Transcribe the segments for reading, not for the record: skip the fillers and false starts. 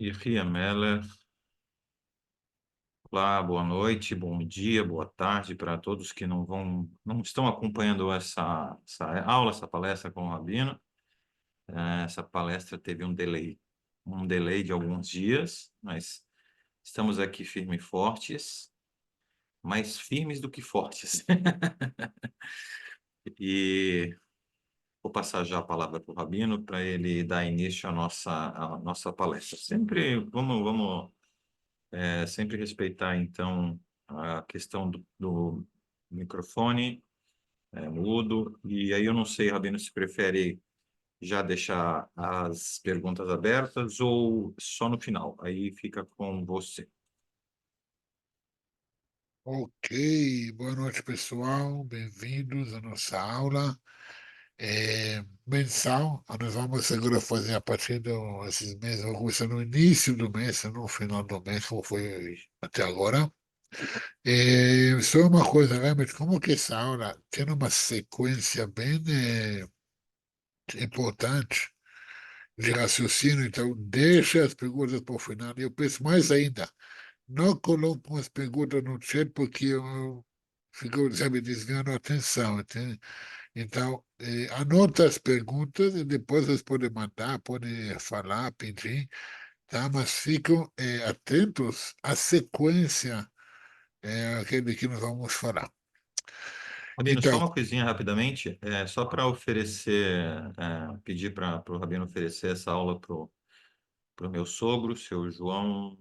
Yehia Meller, olá, boa noite, bom dia, boa tarde para todos que não estão acompanhando essa aula, essa palestra com o Rabino. Essa palestra teve um delay de alguns dias, mas estamos aqui firmes e fortes, mais firmes do que fortes. E vou passar já a palavra para o Rabino para ele dar início à nossa palestra. Sempre respeitar, então, a questão do microfone mudo. E aí eu não sei, Rabino, se prefere já deixar as perguntas abertas ou só no final. Aí fica com você. Ok, boa noite pessoal, bem-vindos à nossa aula mensal. Nós vamos agora fazer a partir desses meses, vamos começar no início do mês, não no final do mês, como foi até agora. Só uma coisa, realmente, como que essa aula tem uma sequência bem importante de raciocínio, então deixa as perguntas para o final. E eu penso mais ainda. Não colocam as perguntas no chat porque eu fico, sabe, desviando a atenção, entende? Então, anota as perguntas e depois vocês podem mandar, podem falar, pedir, tá? Mas ficam atentos à sequência aquele que nós vamos falar. Rabino, só Então, uma coisinha rapidamente, só para pedir para o Rabino oferecer essa aula para o meu sogro, seu João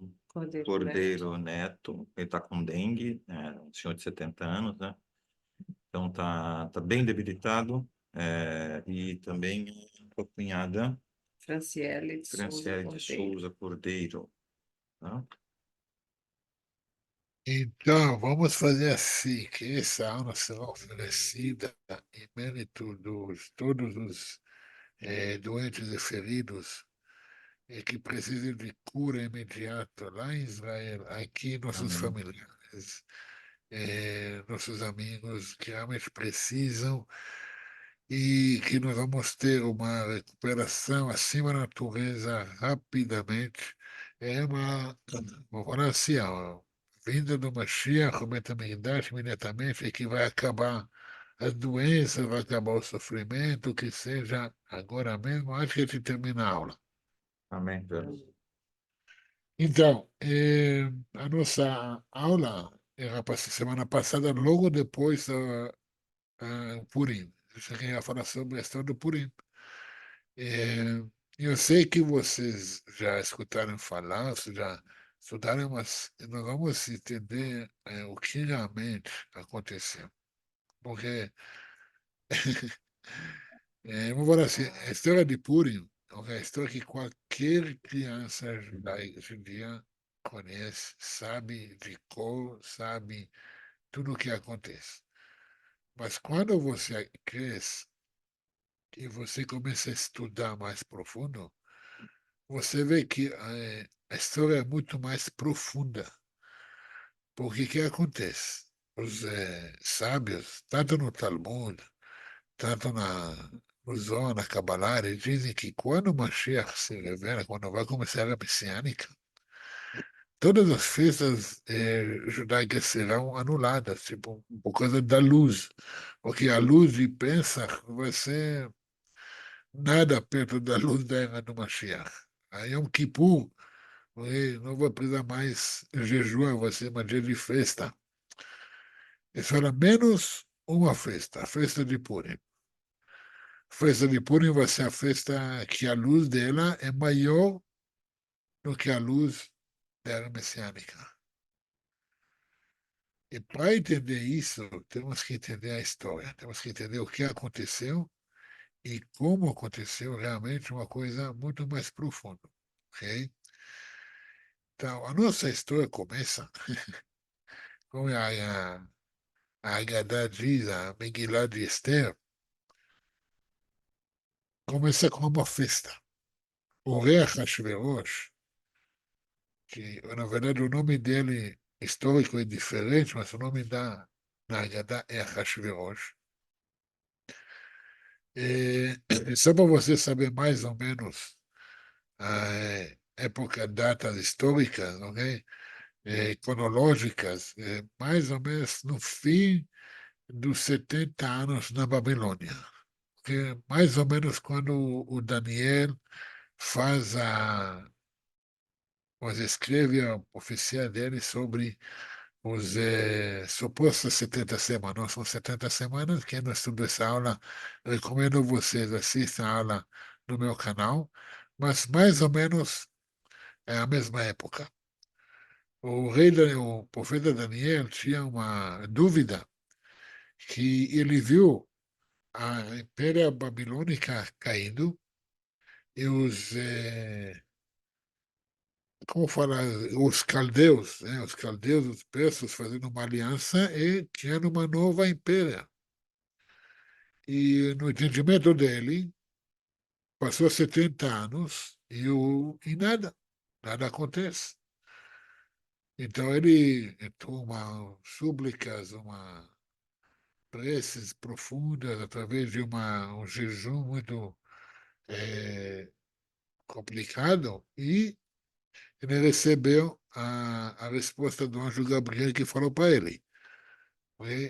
Cordeiro Neto. Ele está com dengue, um senhor de 70 anos, né? Então tá bem debilitado. E também a cunhada Franciele de Souza Franciele de Cordeiro. Souza Cordeiro, tá? então, vamos fazer assim, que essa aula será oferecida em mérito dos todos os doentes e feridos que precisam de cura imediata lá em Israel, aqui nossos Amém. familiares, nossos amigos que realmente precisam e que nós vamos ter uma recuperação acima da natureza rapidamente. É vou falar assim, ó, vinda do Mashiach, o Betamigdash, imediatamente, e que vai acabar as doenças, vai acabar o sofrimento, que seja agora mesmo, antes que a gente termine a aula. Amém, Deus. Então, a nossa aula era para ser semana passada, logo depois do Purim. Eu cheguei a falar sobre a história do Purim. É, eu sei que vocês já escutaram falar, vocês já estudaram, mas nós vamos entender o que realmente aconteceu. Porque, vamos falar assim, a história de Purim é uma história que qualquer criança judia conhece, sabe de cor, sabe tudo o que acontece. Mas quando você cresce e você começa a estudar mais profundo, você vê que a história é muito mais profunda. Porque o que acontece? Os sábios, tanto no Talmud, tanto no Zohar, na Kabbalah, eles dizem que quando o Mashiach se revela, quando vai começar a era messiânica, todas as festas judaicas serão anuladas, tipo, por causa da luz. Porque a luz de Pesach vai ser nada perto da luz da era do Mashiach. Aí Yom Kippur não vai precisar mais jejuar, vai ser uma dia de festa. Isso era menos uma festa, a festa de Purim. A festa de Purim vai ser a festa que a luz dela é maior do que a luz da era messiânica. E para entender isso, temos que entender a história, temos que entender o que aconteceu e como aconteceu realmente uma coisa muito mais profunda. Ok? Então, a nossa história começa, como a Haggadah diz, a Megillah de Esther, começa com uma festa. O rei Ahasverosh, que na verdade o nome dele histórico é diferente, mas o nome da Haggadah é Ahasverosh. Só para você saber mais ou menos época, datas históricas, ok? Cronológicas, mais ou menos no fim dos 70 anos na Babilônia. Que é mais ou menos quando o Daniel faz mas escreve a profecia dele sobre os supostas 70 semanas. Não são 70 semanas, quem não estudou essa aula, recomendo vocês assistam a aula no meu canal, mas mais ou menos é a mesma época. O profeta Daniel tinha uma dúvida que ele viu a Impéria Babilônica caindo e como falar, os caldeus, né? Os caldeus, os persas fazendo uma aliança e criando uma nova impéria. E no entendimento dele, passou 70 anos e nada acontece. Então ele entrou uma súplicas, uma preces profundas através de um jejum muito complicado e ele recebeu a resposta do anjo Gabriel que falou para ele.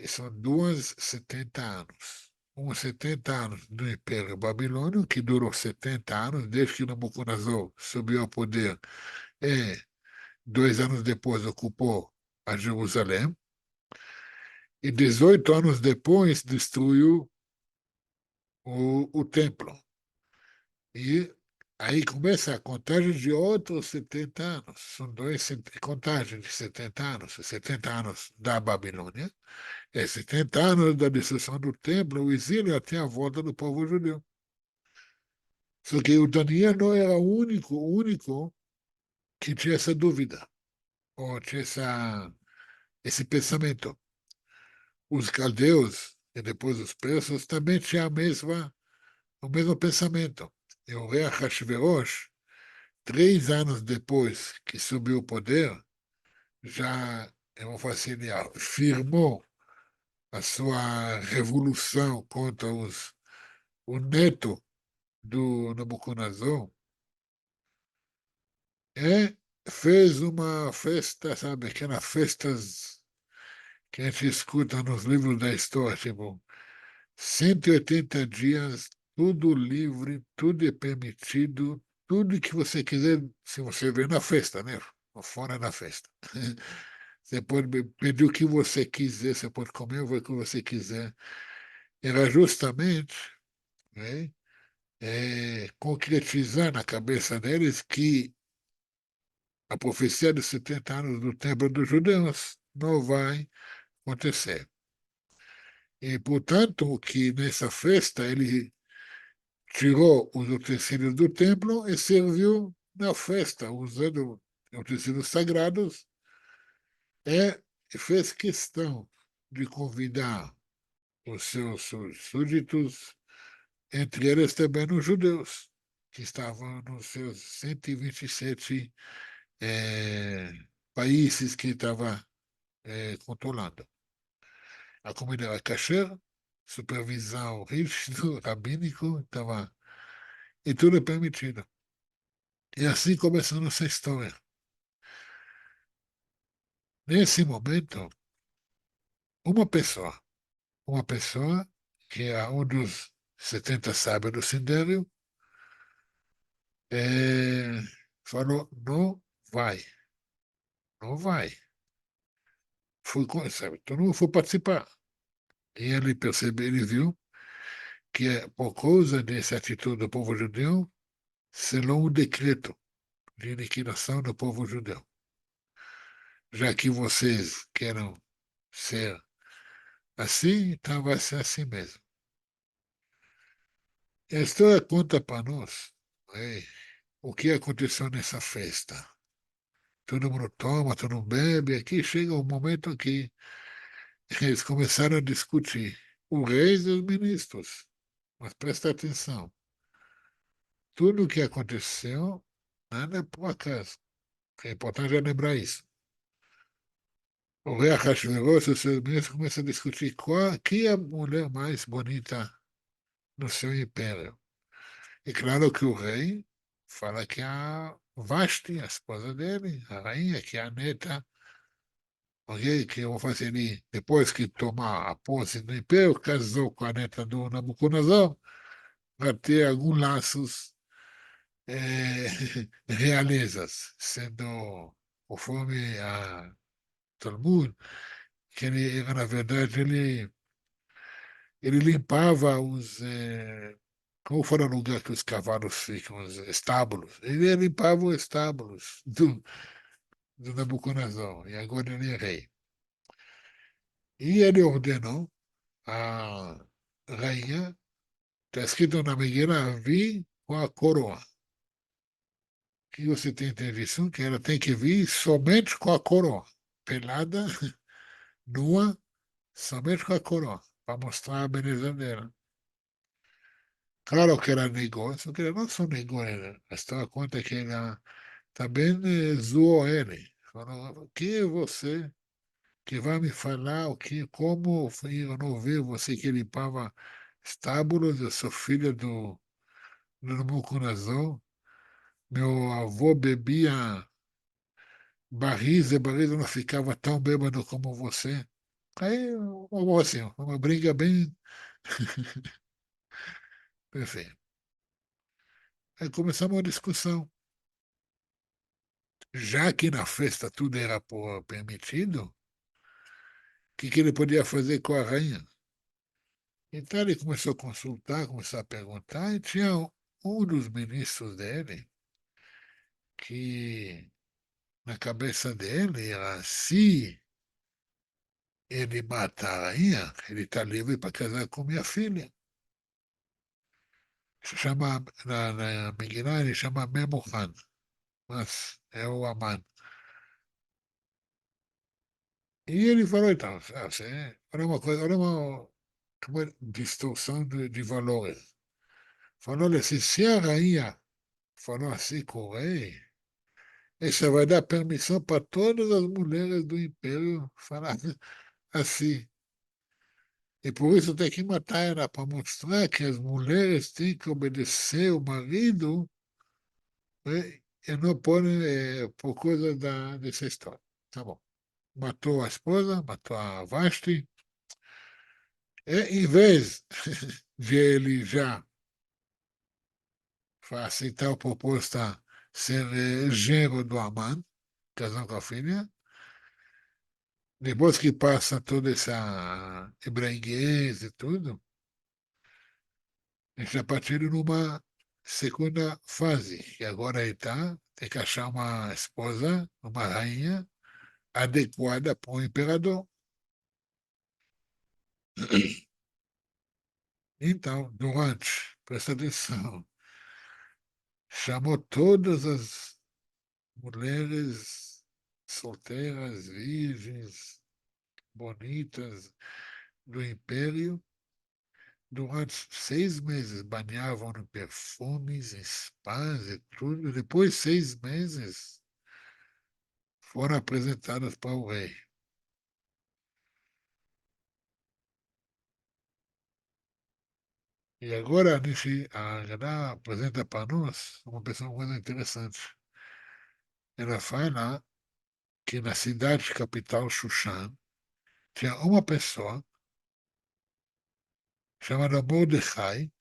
São duas 70 anos. 70 anos do Império Babilônio, que durou 70 anos, desde que Nabucodonosor subiu ao poder e 2 anos depois ocupou a Jerusalém, e 18 anos depois destruiu o templo. E aí começa a contagem de outros 70 anos. São contagens de 70 anos. 70 anos da Babilônia, 70 anos da destruição do templo, o exílio até a volta do povo judeu. Só que o Daniel não era o único que tinha essa dúvida, ou tinha esse pensamento. Os caldeus e depois os persas também tinham o mesmo pensamento. E o rei Ahasverosh, 3 anos depois que subiu ao poder, já, eu vou falar assim, ele firmou a sua revolução contra o neto do Nabucodonosor e fez uma festa, sabe, aquelas festas que a gente escuta nos livros da história, tipo, 180 dias, tudo livre, tudo é permitido, tudo que você quiser, se você vê na festa, né? Fora da festa. Você pode pedir o que você quiser, você pode comer o que você quiser. Era justamente, né, concretizar na cabeça deles que a profecia dos 70 anos do templo dos judeus não vai acontecer. E, portanto, que nessa festa ele tirou os utensílios do templo e serviu na festa, usando utensílios sagrados, e fez questão de convidar os seus súditos, entre eles também os judeus, que estavam nos seus 127 países que estava controlando. A comida era kasher, supervisão rígido, rabínico, estava, e tudo é permitido. E assim começou a nossa história. Nesse momento, uma pessoa, uma pessoa que é um dos 70 sábios do Sindério, falou, não vai, não vai. Sabe, todo mundo foi participar. E ele percebeu, ele viu que por causa dessa atitude do povo judeu, selou um decreto de liquidação do povo judeu. Já que vocês querem ser assim, então vai ser assim mesmo. E a história conta para nós, o que aconteceu nessa festa. Todo mundo toma, todo mundo bebe. Aqui chega um momento que eles começaram a discutir, o rei e os ministros. Mas presta atenção, tudo o que aconteceu, nada é por acaso. É importante é lembrar isso. O rei Ahasverosh e os seus ministros começam a discutir quem é a mulher mais bonita no seu império. E claro que o rei fala que a Vashti, a esposa dele, a rainha, que é a neta, ok, que eu vou fazer ele, depois que tomar a posse do império, casou com a neta do Nabucodonosor, para ter alguns laços realezas, sendo, conforme a Talmud, que ele era, na verdade, ele limpava como for o lugar que os cavalos ficam, os estábulos, ele limpava os estábulos do Nabucodonosor, e agora ele é rei. E ele ordenou a rainha, está escrito na Megillah, vir com a coroa. Que você tem interdição que ela tem que vir somente com a coroa, pelada, nua, somente com a coroa, para mostrar a beleza dela. Claro que ela negou, só que ela não só negou, a história conta que ela também zoou ele. Falou, quem é você que vai me falar o que, como eu não vi você que limpava estábulos, eu sou filha do Nabucodonosor, meu avô bebia barris e barris, eu não ficava tão bêbado como você. Aí, assim, uma briga bem, enfim. Aí começamos uma discussão. Já que na festa tudo era permitido, o que ele podia fazer com a rainha? Então ele começou a consultar, começou a perguntar, e tinha um dos ministros dele que, na cabeça dele, era se ele mata a rainha, ele está livre para casar com minha filha. Se chama, na Megillah, ele chama Memuhan, mas é o Aman. E ele falou, então, olha uma coisa, olha uma distorção de valores. Falou assim, se a rainha falou assim com o rei, isso vai dar permissão para todas as mulheres do império falar assim. E por isso tem que matar ela, para mostrar que as mulheres têm que obedecer o marido, né, e não podem, por causa dessa história. Tá bom. Matou a esposa, matou a Vashti, e em vez de ele já aceitar a proposta ser genro do Aman, casar com a filha, depois que passa toda essa hebraiguez e tudo, ele já partiram numa segunda fase, que agora ele tem que achar uma esposa, uma rainha adequada para o imperador. Então, presta atenção, chamou todas as mulheres solteiras, virgens, bonitas do império. Durante 6 meses banhavam em perfumes, em spas e tudo. Depois de 6 meses foram apresentadas para o rei. E agora a Gadá apresenta para nós uma pessoa uma coisa interessante. Ela fala que na cidade capital, Shushan, tinha uma pessoa chamada Mordecai,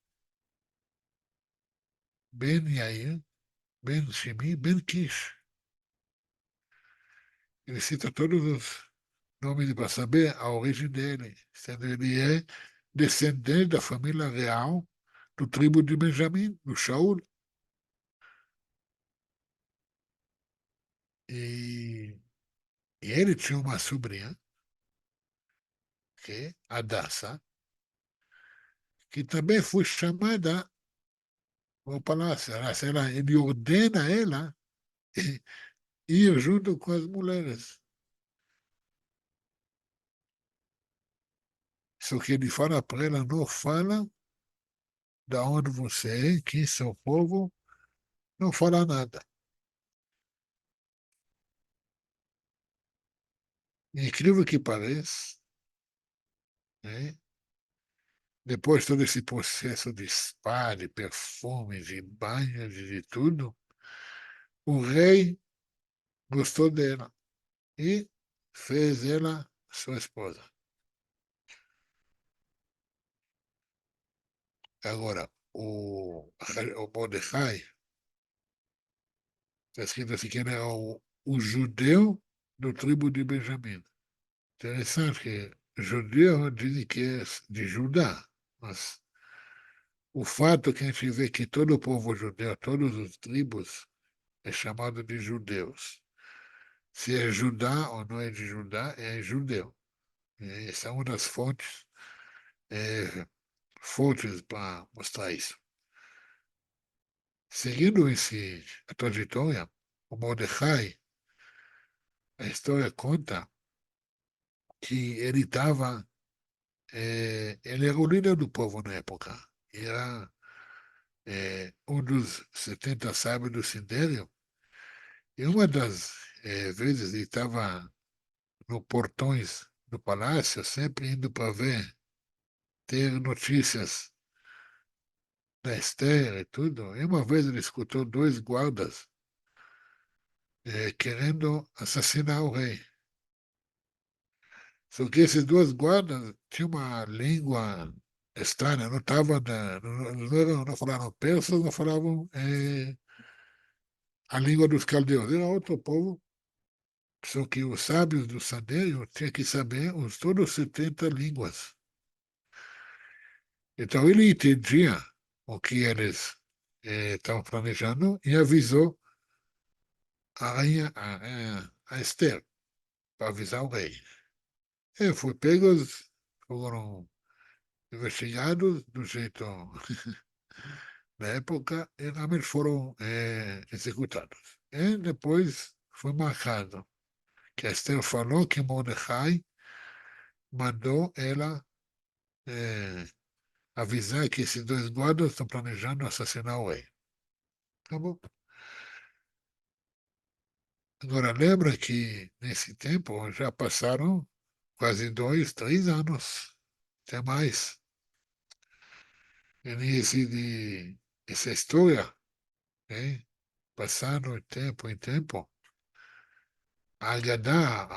Ben Yair, Ben Shimi, Ben Kish. Ele cita todos os nomes para saber a origem dele, sendo ele é descendente da família real do tribo de Benjamim, do Shaul. E, e ele tinha uma sobrinha, que é Adassa, que também foi chamada ao palácio. Ele ordena ela ir junto com as mulheres. Só que ele fala para ela, não fala da onde você é, quem é seu povo, não fala nada. Incrível que pareça, né? Depois de todo esse processo de spa, de perfumes, de banhos, de tudo, o rei gostou dela e fez ela sua esposa. Agora, o Mordecai, está escrito assim que ele era o judeu do tribo de Benjamim. Interessante que judeu dizem que é de Judá, mas o fato que a gente vê que todo o povo judeu, todas as tribos, é chamado de judeus. Se é Judá ou não é de Judá, é judeu. E essa é uma das fontes para mostrar isso. Seguindo a trajetória, o Mordecai, a história conta que ele era o líder do povo na época. Era um dos 70 sábios do Sindério. E uma das vezes ele estava no portões do palácio, sempre indo para ver, ter notícias da Esther e tudo. E uma vez ele escutou dois guardas querendo assassinar o rei. Só que esses dois guardas tinham uma língua estranha, não, tava não falavam persa, não falavam a língua dos caldeus, era outro povo. Só que os sábios do Sandério tinham que saber todos os 70 línguas. Então ele entendia o que eles estavam planejando e avisou a rainha, a Esther, para avisar o rei. E foi pegos, foram investigados do jeito na época e realmente foram executados. E depois foi marcado que a Esther falou que Mordecai mandou ela avisar que esses dois guardas estão planejando assassinar o rei. Tá bom? Agora, lembra que nesse tempo já passaram quase 2, 3 anos, até mais. E essa história, né, passando de tempo em tempo, a Haggadah,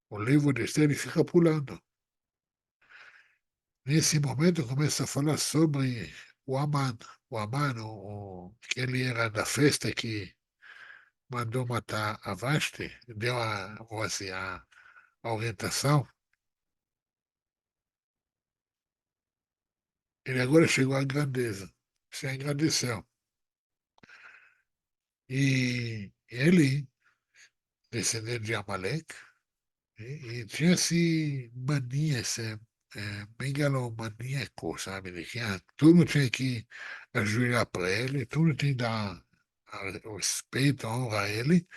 o livro de Esther, ele fica pulando. Nesse momento começa a falar sobre o Aman. O Aman, que ele era da festa que mandou matar a Vashti, deu a orientação. Ele agora chegou à grandeza, se engrandeceu. E ele, descendente de Amaleque, e tinha esse mania, esse megalomaníaco, sabe? De que tudo tinha que ajoelhar para ele, tudo tinha que dar o respeito, a honra a ele,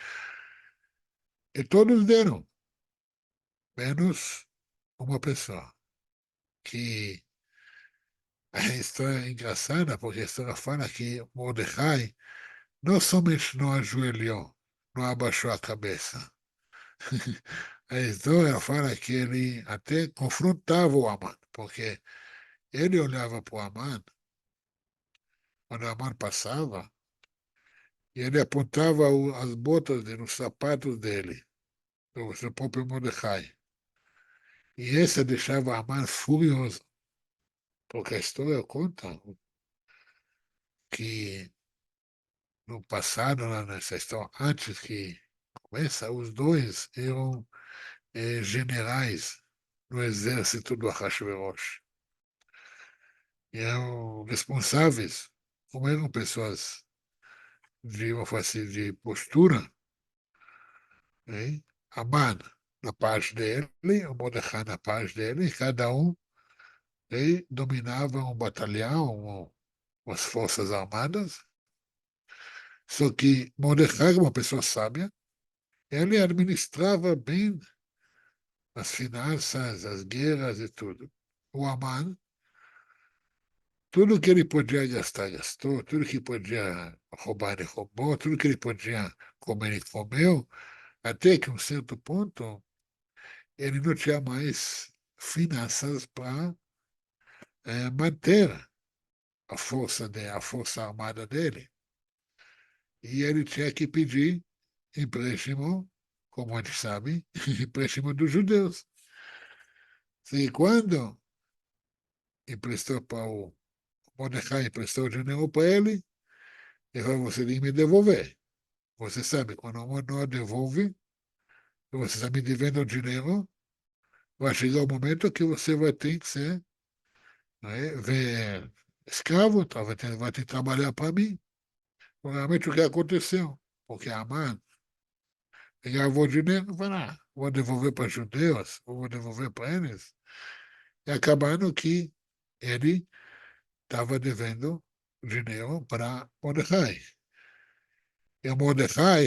e todos deram, menos uma pessoa, que a história é engraçada, porque a história fala que Mordecai não somente não ajoelhou, não abaixou a cabeça. A história fala que ele até confrontava o Aman, porque ele olhava para o Aman, quando o Aman passava, e ele apontava as botas dele, os sapatos dele, do seu próprio Mordecai. E essa deixava Aman furioso, porque a história conta que no passado, lá nessa história, antes que começa, os dois eram generais no exército do Ahasverosh. E eram responsáveis, como eram pessoas de uma face de postura, né? Aman na paz dele, o Mordecai na paz dele, e cada um dominava um batalhão, umas forças armadas. Só que Mordecai, uma pessoa sábia, ele administrava bem as finanças, as guerras e tudo. O Aman, tudo que ele podia gastar, gastou, tudo que podia roubar, ele roubou, tudo que ele podia comer, ele comeu, até que um certo ponto ele não tinha mais finanças para manter a força armada dele. e ele tinha que pedir empréstimo, como a gente sabe, empréstimo dos judeus. E quando emprestou para o Mordecai, emprestou o dinheiro para ele, ele falou, você tem que me devolver. Você sabe, quando o não devolve, você está me devendo o dinheiro, vai chegar o momento que você vai ter que ser, né, escravo, tá, vai ter que trabalhar para mim. Realmente o que aconteceu? Porque Amã pegava o dinheiro e falou, vou devolver para os judeus, vou devolver para eles. E acabando que ele estava devendo dinheiro para Mordecai. E o Mordecai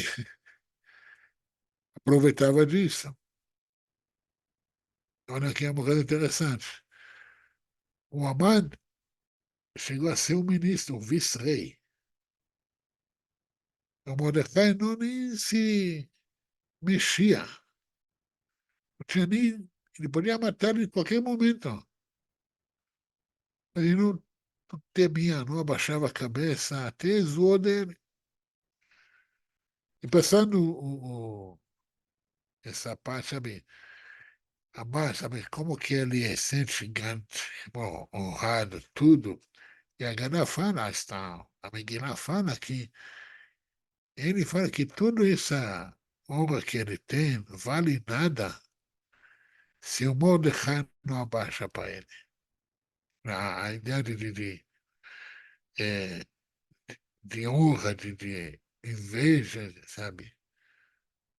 aproveitava disso. Olha aqui é uma coisa interessante. O Amã chegou a ser um ministro, um vice-rei. O Mordecai não nem se mexia. Não tinha nem, ele podia matar ele em qualquer momento. Ele não temia, não abaixava a cabeça, até zoou dele. E passando essa parte, sabe, Amã, sabe, como que ele é sente gigante, bom, honrado, tudo. E a Gana fala, está, a Megillah fala que ele fala que toda essa honra que ele tem vale nada se o Mordecai não abaixa para ele. A ideia eh, de honra, de inveja, sabe?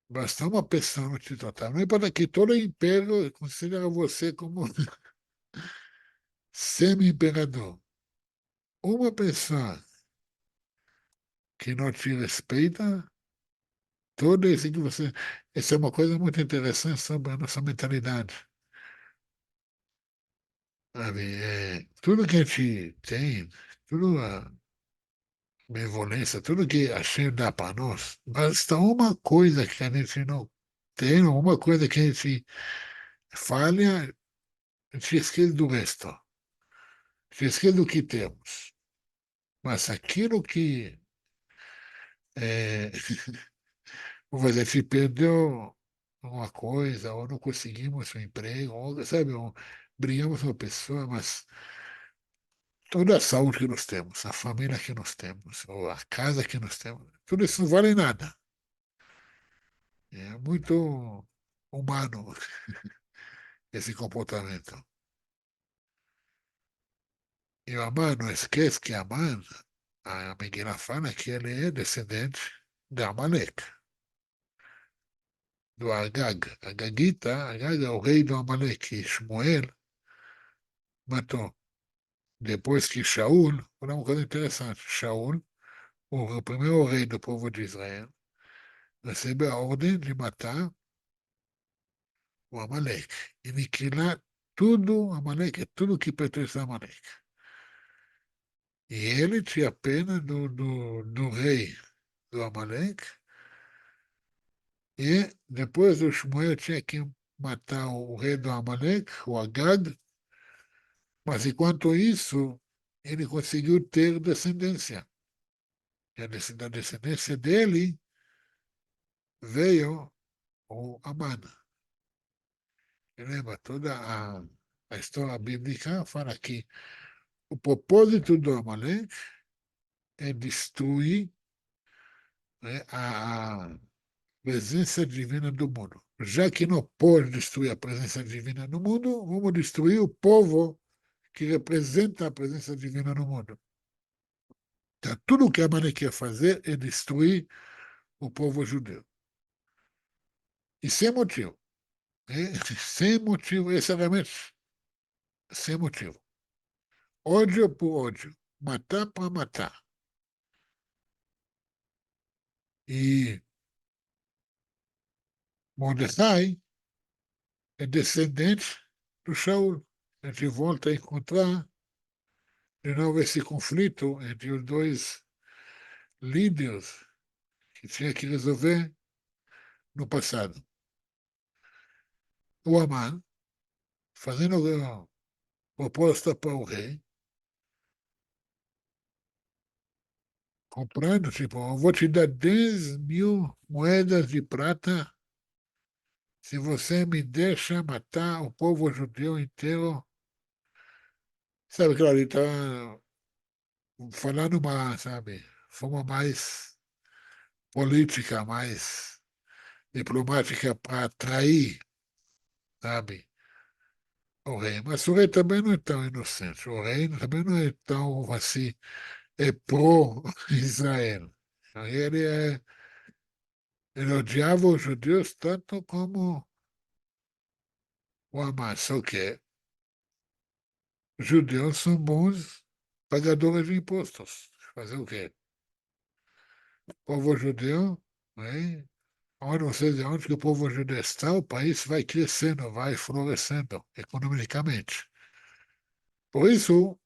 Basta uma pessoa não te tratar. Não importa que todo o império considera você como semi-imperador. Uma pessoa que não te respeita, todo esse que você. Essa é uma coisa muito interessante sobre a nossa mentalidade. Sabe? Tudo que a gente tem, tudo a benevolência, tudo que a gente dá para nós, basta uma coisa que a gente não tem, uma coisa que a gente falha, a gente esquece do resto. A gente esquece do que temos. Mas aquilo que vamos dizer, se perdeu uma coisa, ou não conseguimos um emprego, ou, sabe, ou brigamos com uma pessoa, mas toda a saúde que nós temos, a família que nós temos, ou a casa que nós temos, tudo isso não vale nada. É muito humano esse comportamento. E o Amã, não esquece que Amã, a Megillah fala que ele é descendente de Amaleque, do Agag. Agag é o rei do Amaleque, que Shmuel matou. Depois que Shaul, olha uma coisa interessante, Shaul, o primeiro rei do povo de Israel, recebeu a ordem de matar o Amaleque, aniquilar tudo, Amaleque, tudo que pertence a Amaleque. E ele tinha pena do rei do Amaleque, e depois o Shmuel tinha que matar o rei do Amaleque, o Agag, mas enquanto isso, ele conseguiu ter descendência. E da descendência dele veio o Amã. Lembra, a história bíblica fala que o propósito do Amaleque é destruir, né, a presença divina do mundo. Já que não pode destruir a presença divina no mundo, vamos destruir o povo que representa a presença divina no mundo. Então, tudo o que Amaleque quer fazer é destruir o povo judeu. E sem motivo. Né? Sem motivo, esse é realmente sem motivo. Ódio por ódio. Matar para matar. E Mordecai é descendente do Shaul. A gente volta a encontrar de novo esse conflito entre os dois líderes que tinha que resolver no passado. O Amã, fazendo a proposta para o rei, comprando, tipo, eu vou te dar 10 mil moedas de prata se você me deixa matar o povo judeu inteiro. Sabe, claro, ele está falando uma, sabe, forma mais política, mais diplomática para atrair, sabe, o rei. Mas o rei também não é tão inocente. O rei também não é tão, assim, é pró-Israel. Ele odiava os judeus tanto como o Hamas. Só que os judeus são bons pagadores de impostos. Fazer o quê? O povo judeu, né? Onde você vê onde que o povo judeu está, o país vai crescendo, vai florescendo economicamente. Por isso,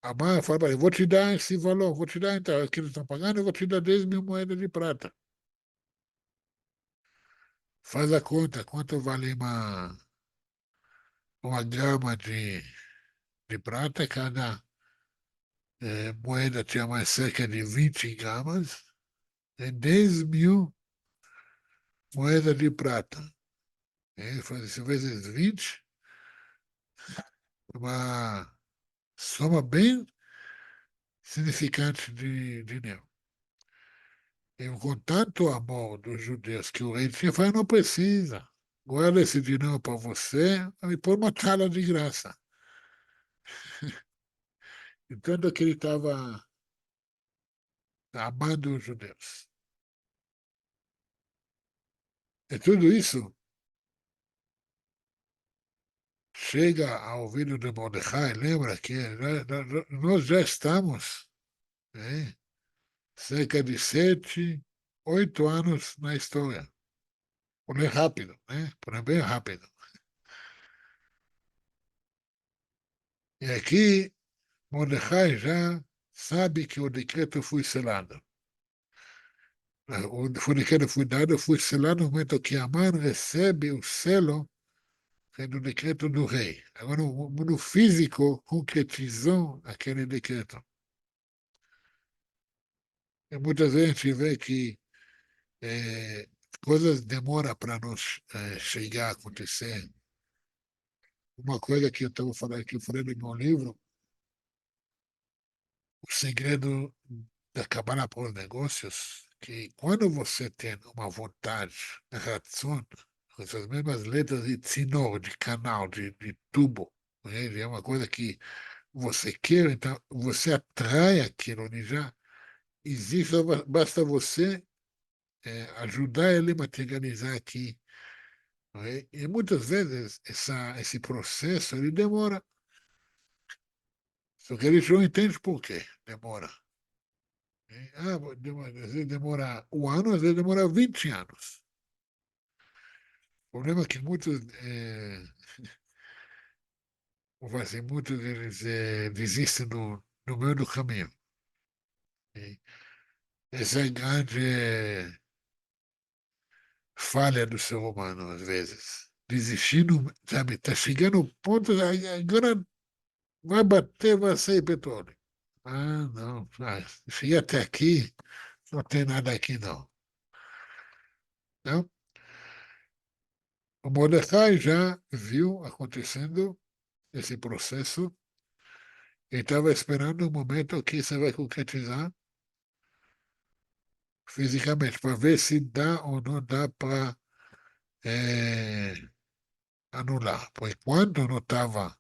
a Mara fala para ele, vou te dar esse valor, vou te dar então, aquilo que estão pagando, eu vou te dar 10 mil moedas de prata. Faz a conta, quanto vale uma grama de prata, cada moeda tinha mais cerca de 20 gramas, é 10 mil moedas de prata. Faz isso vezes 20, uma soma bem significante de dinheiro. E com tanto amor dos judeus que o rei tinha, falou, não precisa. Guarda esse dinheiro para você e põe uma tala de graça. E tanto que ele estava amando os judeus. E tudo isso chega ao ouvido de Mordecai, lembra que nós já estamos, né, cerca de 7, 8 anos na história. Porém rápido, né? Porém bem rápido. E aqui Mordecai já sabe que o decreto foi selado. O decreto foi dado, foi selado no momento que Amã recebe o selo do decreto do rei. Agora, o mundo físico concretizou aquele decreto. E muitas vezes a gente vê que eh, coisas demoram para nos chegar a acontecer. Uma coisa que eu estava falando, que eu falei no meu livro, o segredo da Cabana para os negócios, que quando você tem uma vontade, razão, com essas mesmas letras de tzinor, de canal, de tubo, né? É uma coisa que você quer, então você atrai aquilo, e já existe, só basta você ajudar ele a materializar aqui. Né? E muitas vezes esse processo ele demora, só que eles não entendem por quê demora. Às vezes demora 1 ano, às vezes demora 20 anos. O problema é que muitos, muitos deles desistem no meio do caminho. E essa é a grande falha do ser humano, às vezes. Desistindo, sabe, está chegando ao ponto, agora vai bater, vai sair petróleo. Ah, não, cheguei até aqui, não tem nada aqui, não. Não? O Mordecai já viu acontecendo esse processo e estava esperando o momento que isso vai concretizar fisicamente, para ver se dá ou não dá para anular. Porque quando não estava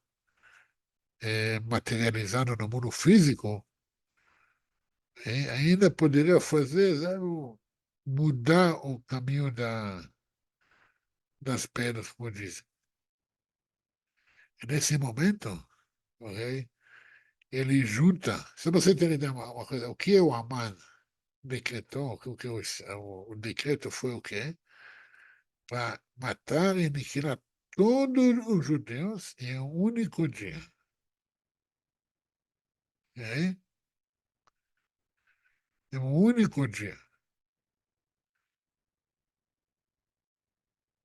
materializando no mundo físico, ainda poderia fazer, sabe, mudar o caminho das pedras, como dizem. E nesse momento, ok, ele junta. Se você tem ideia uma coisa, o que o Aman decretou, o decreto foi o quê? Para matar e aniquilar todos os judeus em um único dia. Ok? Em um único dia.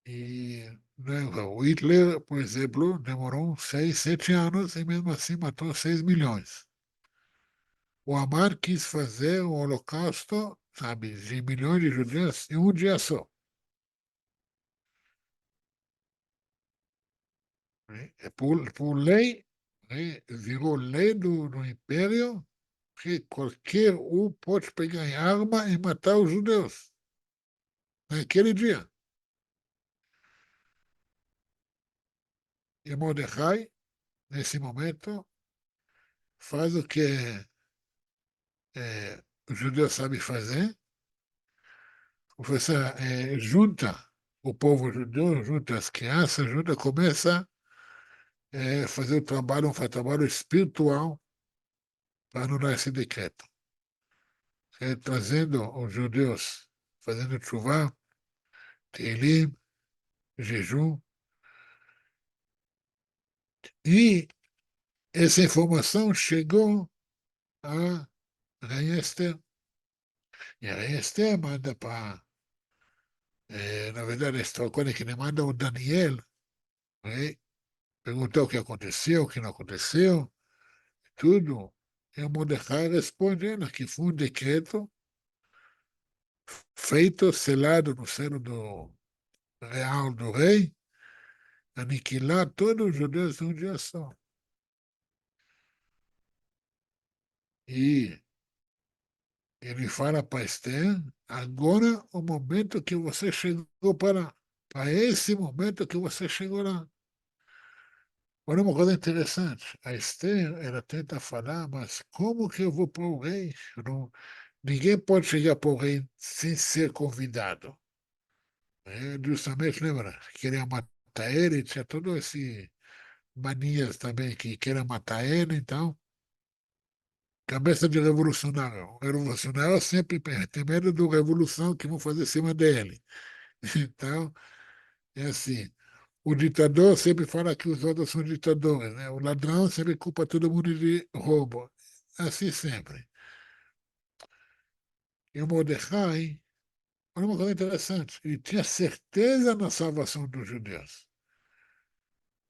E né, o Hitler, por exemplo, demorou 6, 7 anos e mesmo assim matou 6 milhões. O Amar quis fazer um holocausto, sabe, de milhões de judeus em um dia só. Né? Por lei, né, virou lei do Império que qualquer um pode pegar em arma e matar os judeus naquele dia. E Mordecai, nesse momento, faz o que os judeus sabem fazer, você junta o povo judeu, junta as crianças, junta, começa a fazer o trabalho, um trabalho espiritual para anular esse decreto. Trazendo os judeus, fazendo chuva, Teilim, jejum, e essa informação chegou a Rainha Esther. E a Rainha Esther manda para, na verdade, a história quando é que ele manda o Daniel, né, perguntar o que aconteceu, o que não aconteceu, tudo. E o Mordecai respondendo que foi um decreto feito, selado no seno do real do rei, aniquilar todos os judeus de um dia só. E ele fala para Esther, agora o momento que você chegou para esse momento que você chegou lá. Olha uma coisa interessante, a Esther, ela tenta falar, mas como que eu vou para o rei? Não, ninguém pode chegar para o rei sem ser convidado. Justamente, lembra, queria matar ele, tinha todo esse manias também que querem matar ele, então, cabeça de revolucionário. O revolucionário sempre tem medo da revolução que vão fazer em cima dele. Então, é assim. O ditador sempre fala que os outros são ditadores, né? O ladrão sempre culpa todo mundo de roubo. Assim sempre. E o Mordecai, olha uma coisa interessante, ele tinha certeza na salvação dos judeus.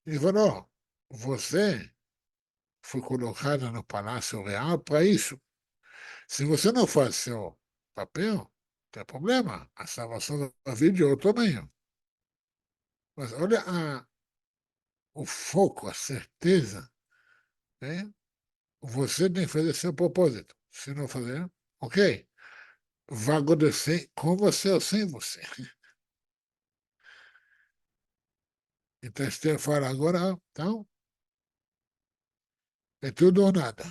Ele falou, você foi colocada no Palácio Real para isso. Se você não faz seu papel, tem problema. A salvação da vida de outro também. Mas olha o foco, a certeza, né? Você tem que fazer seu propósito. Se não fazer, ok. Vai acontecer com você ou sem você. Então, Esther fala agora, então, é tudo ou nada.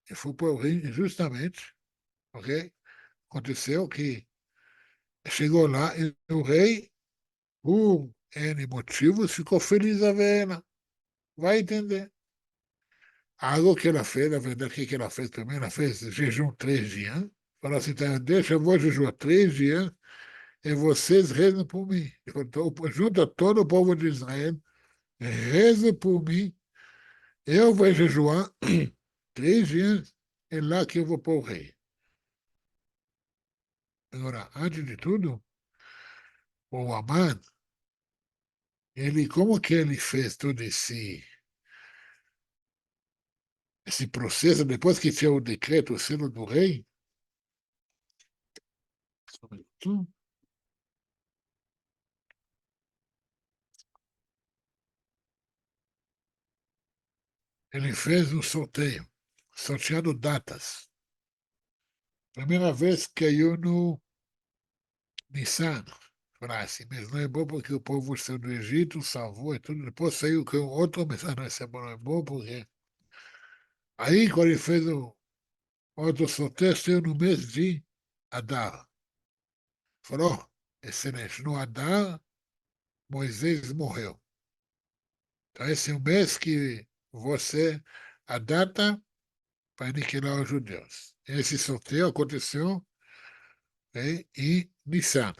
E foi para o ringue justamente, ok? Aconteceu que chegou lá e o rei, por N motivos, ficou feliz a ver ela. Vai entender. Algo que ela fez, na verdade, o que ela fez também? Ela fez jejum 3 dias. Falou assim, então, deixa, eu vou jejuar 3 dias e vocês rezam por mim. Então, junta todo o povo de Israel, reza por mim, eu vou jejuar 3 dias, é lá que eu vou pôr o rei. Agora, antes de tudo, o Amã, ele, como que ele fez todo esse processo, depois que tinha o decreto, o selo do rei, ele fez um sorteio, sorteando datas. Primeira vez caiu no Nissan. Falei assim, mas não é bom porque o povo saiu do Egito, salvou e tudo. Depois saiu com outro, mas não, esse é bom, não é bom porque... Aí, quando ele fez o outro sorteio, saiu no mês de Adar. Falou, excelente, no Adar, Moisés morreu. Então, esse é o mês que você, a data para aniquilar os judeus. Esse sorteio aconteceu em Nissan,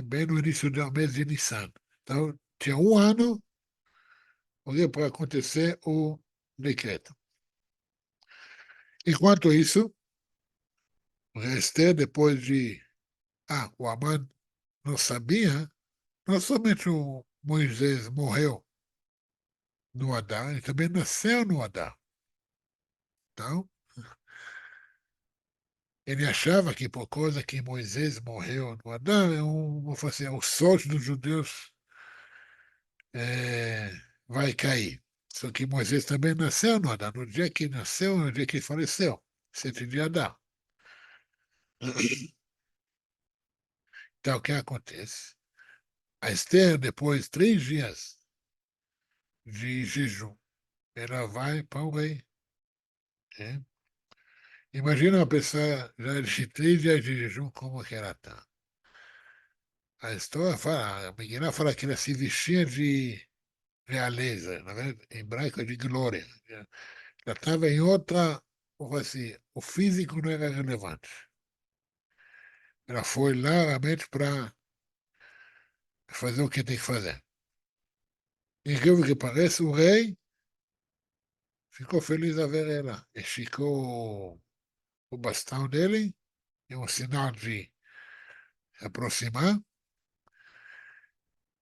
bem no início do mês de Nissan. Então, tinha um ano para acontecer o decreto. Enquanto isso, o Esther, depois de. O Amã não sabia, não somente o Moisés morreu no Adar, ele também nasceu no Adar. Então, Ele achava que por causa que Moisés morreu no Adão, vou fazer, o sorte dos judeus é, vai cair. Só que Moisés também nasceu no Adão. No dia que nasceu, no dia que faleceu. 7 dias Adão. Então, o que acontece? A Esther, depois de 3 dias de jejum, ela vai para o rei. Né? Imagina uma pessoa já de 3 dias de jejum, como que ela está. A história fala, a Miguel fala que ela se vestia de realeza, na verdade, em hebraico é de glória. Ela estava em outra, assim, o físico não era relevante. Ela foi lá realmente para fazer o que tem que fazer. Incrível que pareça, o rei ficou feliz a ver ela. Esticou o bastão dele, é um sinal de se aproximar.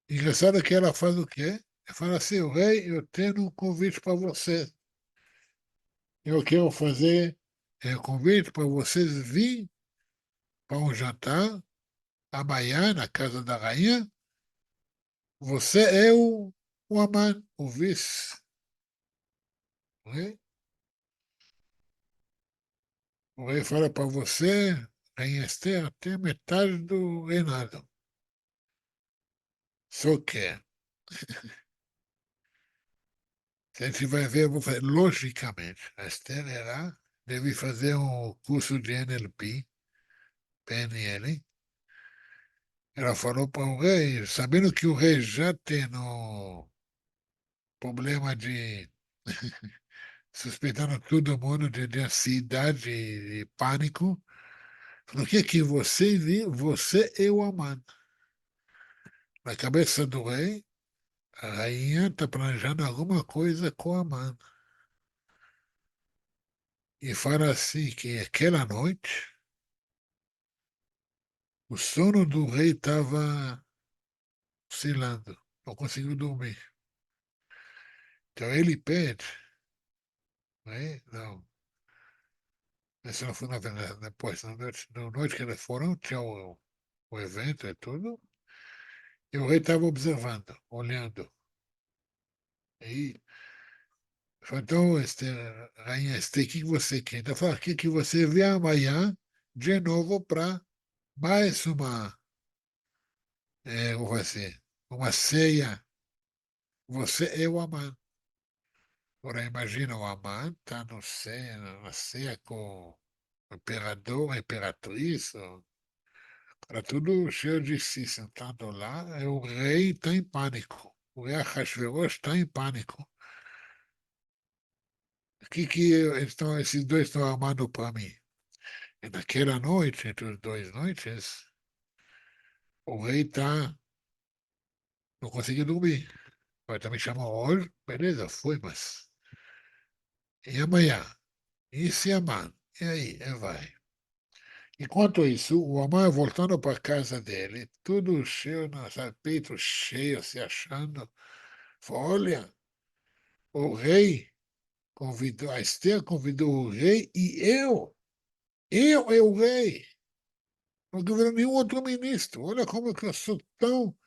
Engraçado que ela faz o quê? Ela fala assim, o rei, eu tenho um convite para você. Eu quero fazer convite para vocês virem para um jantar amanhã na casa da rainha. Você é o Aman, o vice. Né? O rei fala para você, Rainha Esther, até metade do reinado. Só que, se a gente vai ver, eu vou fazer, logicamente, a Esther ela deve fazer um curso de NLP, PNL. Ela falou para o rei, sabendo que o rei já tem no problema de suspeitando todo mundo de ansiedade e pânico. Falou, o que é que você viu? Você é o Aman. Na cabeça do rei, a rainha está planejando alguma coisa com a Aman. E fala assim que aquela noite o sono do rei estava oscilando, não conseguiu dormir. Então ele pede, né? Não, essa não foi na verdade, depois, na noite que eles foram, tinha o evento e tudo, e o rei estava observando, olhando. E falou, então, rainha Esther, o que você quer? Então, fala, que você vem amanhã de novo para mais como vai ser, uma ceia. Você é o Amã. Agora, imagina o Amã está no ceia, na ceia com o imperador, a imperatriz, era tudo cheio de si, sentado lá, e o rei está em pânico. O rei Ahasverosh está em pânico. Esses dois estão armando para mim? E naquela noite, entre os dois noites, o rei está, não conseguiu dormir. Vai também chamar hoje, beleza, foi, mas. E amanhã? E se amanhã? E aí? E vai. Enquanto isso, o Amar voltando para a casa dele, tudo cheio, sabe, peito cheio, se achando. Falou, olha, o rei convidou, a Esther convidou o rei e eu é o rei. Não convidou nenhum outro ministro. Olha como que eu sou tão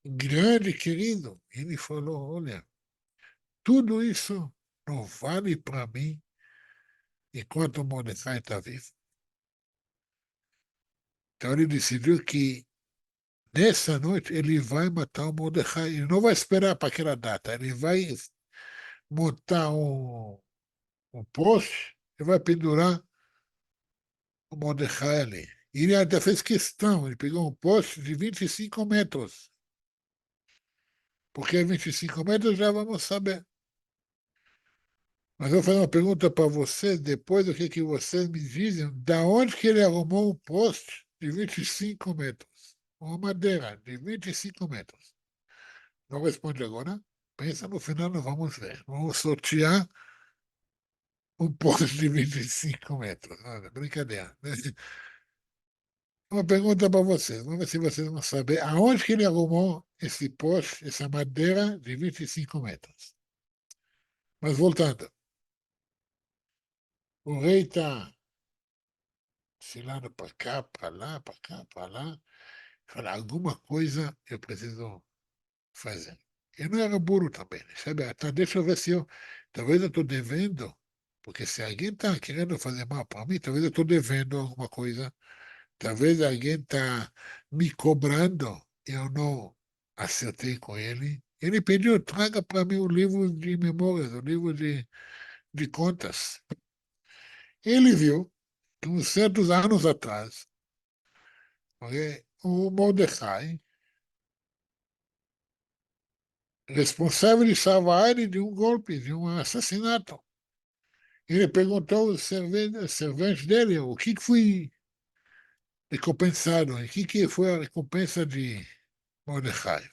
grande, querido. Ele falou, olha, tudo isso não vale para mim enquanto Mordecai está vivo. Então ele decidiu que nessa noite ele vai matar o Mordecai. Ele não vai esperar para aquela data. Ele vai montar um poste e vai pendurar o Mordecai ali. E ele até fez questão, ele pegou um poste de 25 metros. Porque 25 metros já vamos saber. Mas eu vou fazer uma pergunta para vocês, depois do que vocês me dizem, da onde que ele arrumou um poste de 25 metros? Uma madeira de 25 metros. Não responde agora. Pensa no final, nós vamos ver. Vamos sortear um poste de 25 metros. Olha, brincadeira. Uma pergunta para vocês. Vamos ver se vocês vão saber aonde que ele arrumou esse poste, essa madeira de 25 metros. Mas voltando. O rei está oscilando para cá, para lá, para cá, para lá. Falei, alguma coisa eu preciso fazer. Eu não era burro também, sabe? Então, deixa eu ver se eu. Talvez eu estou devendo, porque se alguém está querendo fazer mal para mim, talvez eu estou devendo alguma coisa. Talvez alguém está me cobrando, eu não acertei com ele. Ele pediu, traga para mim o livro de memórias, o livro de contas. Ele viu que uns certos anos atrás, ok, o Mordecai, responsabilizava ele de um golpe, de um assassinato. Ele perguntou aos serventes dele o que foi recompensado, o que foi a recompensa de Mordecai.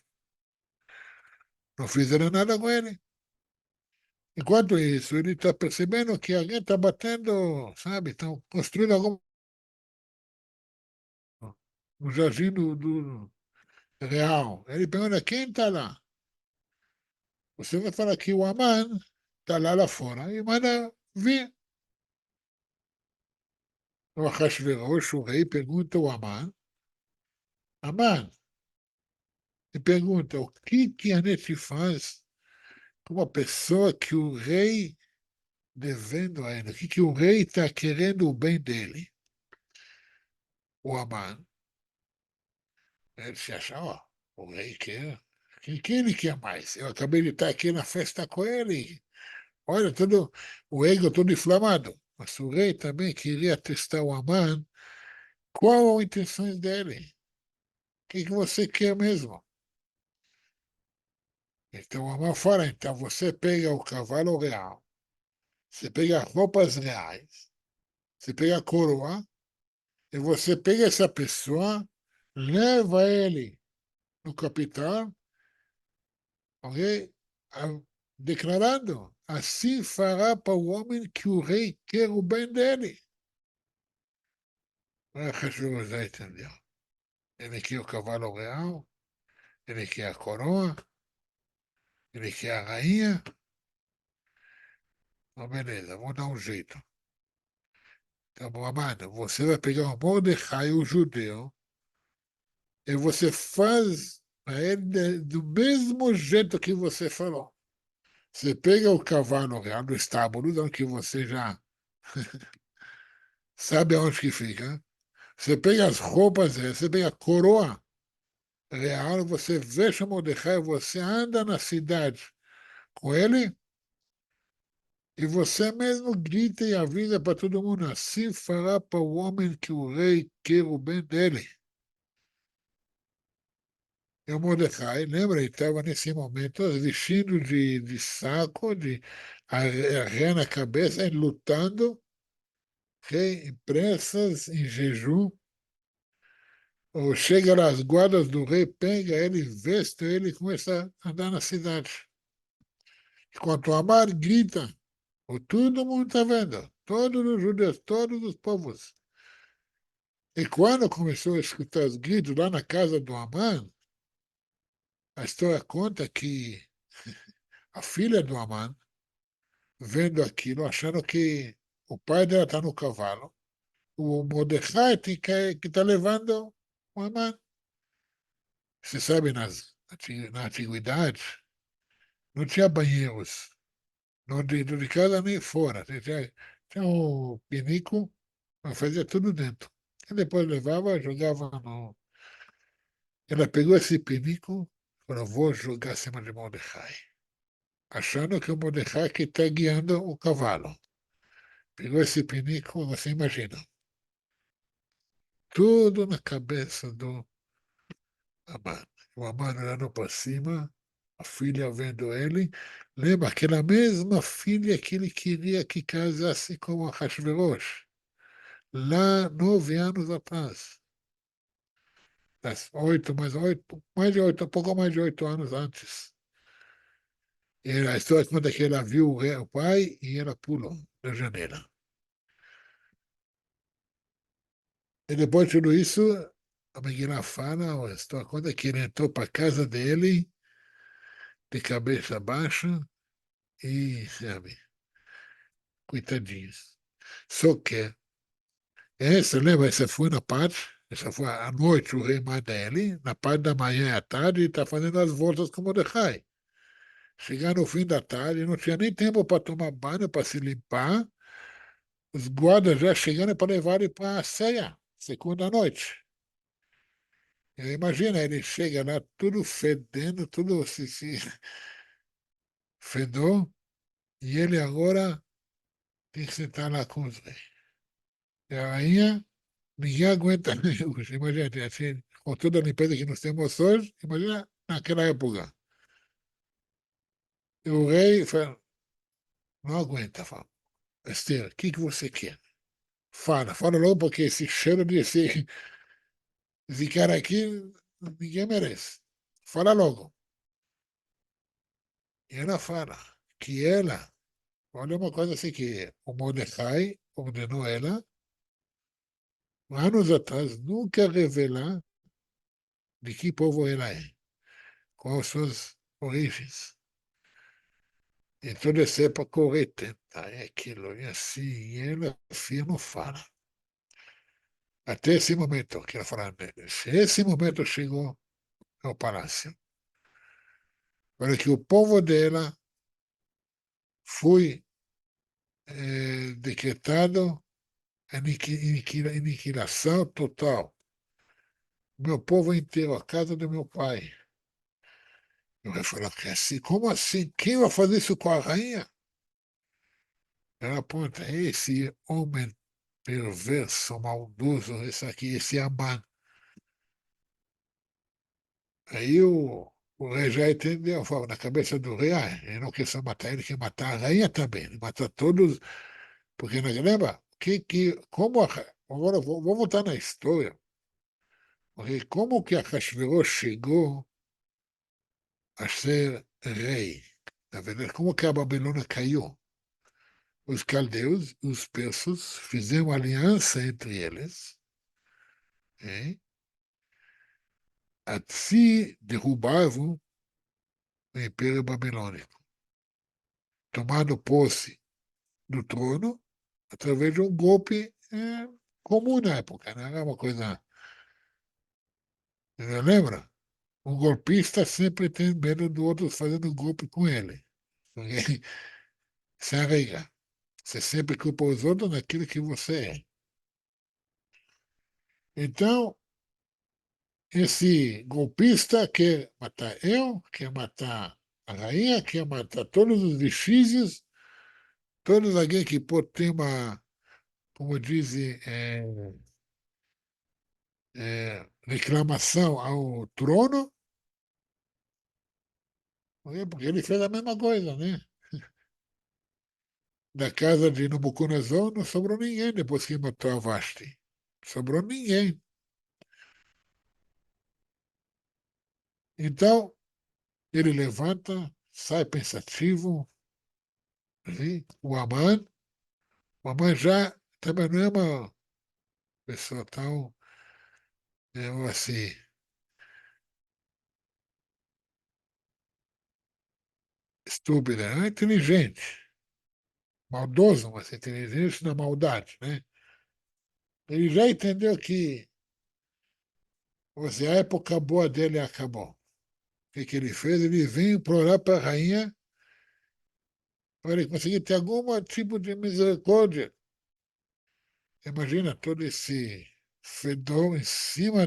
Não fizeram nada com ele. Enquanto isso, ele está percebendo que alguém está batendo, sabe? Estão construindo algum no jardim do real. Ele pergunta quem está lá. Você vai falar que o Aman está lá fora e manda vir. O Ahasverosh, o rei, pergunta ao Aman, Aman, e pergunta o que a gente faz com uma pessoa que o rei devendo a ele? O que o rei está querendo o bem dele? O Aman, ele se acha, ó, o rei quer. Que ele quer mais? Eu acabei de estar aqui na festa com ele. Olha, todo, o ego todo inflamado. Mas o rei também queria testar o Aman. Qual a intenção dele? O que você quer mesmo? Então o Aman fala, então você pega o cavalo real, você pega roupas reais, você pega a coroa, e você pega essa pessoa, leva ele no capital, ok? A- Declarando, assim fará para o homem que o rei quer o bem dele. Ahasuerus já entendeu. Ele quer o cavalo real, ele quer a coroa, ele quer a rainha. Então, beleza, vou dar um jeito. Tá bom, amado, você vai pegar o Mordecai, o judeu, e você faz para ele do mesmo jeito que você falou. Você pega o cavalo real do estábulo, onde você já sabe aonde que fica. Você pega as roupas, você pega a coroa real, você veste o Mordecai, você anda na cidade com ele e você mesmo grita e avisa para todo mundo. Assim fará para o homem que o rei quer o bem dele. E o Mordecai, lembra, ele estava nesse momento vestindo de saco, de arreia na cabeça, e lutando, okay, em pressas, em jejum. Ou chega lá, as guardas do rei, pega ele, veste ele e começa a andar na cidade. Enquanto o Amar grita, todo mundo está vendo, todos os judeus, todos os povos. E quando começou a escutar os gritos lá na casa do Amar, a história conta que a filha do Amar, vendo aquilo, achando que o pai dela está no cavalo, o Mordecai que está levando o Amar. Você sabe, na antiguidade, não tinha banheiros. Não dentro de casa nem fora. Tinha um pinico, mas fazia tudo dentro. E depois levava, jogava no. Ela pegou esse pinico e falou: vou jogar acima de Mordecai. Achando que o Mordecai que está guiando o cavalo. Pegou esse pinico, você imagina. Tudo na cabeça do Amano. O Amano olhando para cima, a filha vendo ele. Lembra aquela mesma filha que ele queria que casasse com a Hashverosh. Lá 9 anos atrás. Mais de oito, um pouco mais de 8 anos antes. A história conta que ela viu o pai e ela pulou da janela. E depois de tudo isso, a Megillah fala, a história conta que ele entrou para a casa dele, de cabeça baixa, e, sabe, coitadinhos. Só que Você lembra? Essa foi na parte, essa foi à noite o rei manda ele, na parte da manhã e à tarde, ele está fazendo as voltas com Mordecai. Chegar no fim da tarde, não tinha nem tempo para tomar banho, para se limpar. Os guardas já chegando para levar ele para a ceia, segunda noite. Imagina, ele chega lá tudo fedendo, tudo se fedor, e ele agora tem que sentar lá com os reis. E a rainha, ninguém aguenta. Imagina, assim, com toda a limpeza que nós temos hoje, imagina naquela época. E o rei fala, não aguenta, fala, Esther, o que você quer? Fala logo, porque esse cheiro esse cara aqui, ninguém merece. Fala logo. E ela fala que ela, olha uma coisa assim que o Mordecai ordenou ela, anos atrás, nunca revelar de que povo ela é, quais suas origens. Então, essa época correta, é aquilo, e assim, e ela afirma, fala. Até esse momento que ela fala, se esse momento chegou ao palácio, para que o povo dela foi decretado aniquilação total. Meu povo inteiro, a casa do meu pai. Eu vai falar que assim, como assim? Quem vai fazer isso com a rainha? Ela aponta, esse homem perverso, maldoso, esse aqui, esse Amã. Aí o rei já entendeu, falou, na cabeça do rei, ele não quer só matar ele, quer matar a rainha também, ele mata todos, porque não lembra? Como agora vou voltar na história, porque como que Ahasverosh chegou a ser rei? Na verdade, como que a Babilônia caiu? Os caldeus, os persas, fizeram aliança entre eles, hein? Assim derrubavam o Império Babilônico, tomando posse do trono através de um golpe comum na época, né? Não é uma coisa. Você lembra? Um golpista sempre tem medo do outro fazendo golpe com ele. Porque se arrega. Você sempre culpa os outros naquilo que você é. Então, esse golpista quer matar eu, quer matar a rainha, quer matar todos os vestígios, todos alguém que pode ter uma, como dizem, reclamação ao trono, porque ele fez a mesma coisa, né? Da casa de Nabucodonosor não sobrou ninguém depois que matou a Vashti. Sobrou ninguém. Então, ele levanta, sai pensativo, assim, o Amã já também não é uma pessoa tão, assim, estúpida, é inteligente, maldoso, mas inteligente na maldade, né? Ele já entendeu que a época boa dele acabou. O que ele fez? Ele veio implorar para a rainha para ele conseguir ter algum tipo de misericórdia. Imagina todo esse fedor em cima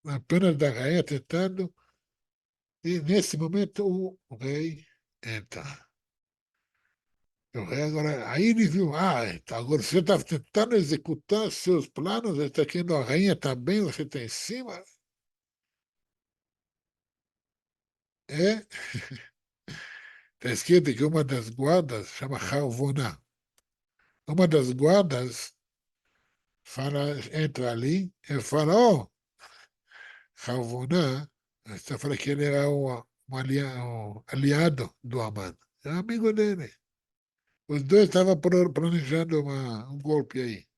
apenas da rainha tentando, e nesse momento o rei entra. O rei agora, aí ele viu, tá, agora você está tentando executar seus planos, ele está querendo a rainha também, você está em cima. É, está escrito que uma das guardas chama Harvona. Uma das guardas entra ali e fala, Harvona, você fala que ele era um aliado do Amã, é amigo dele. Os dois estavam planejando um golpe aí.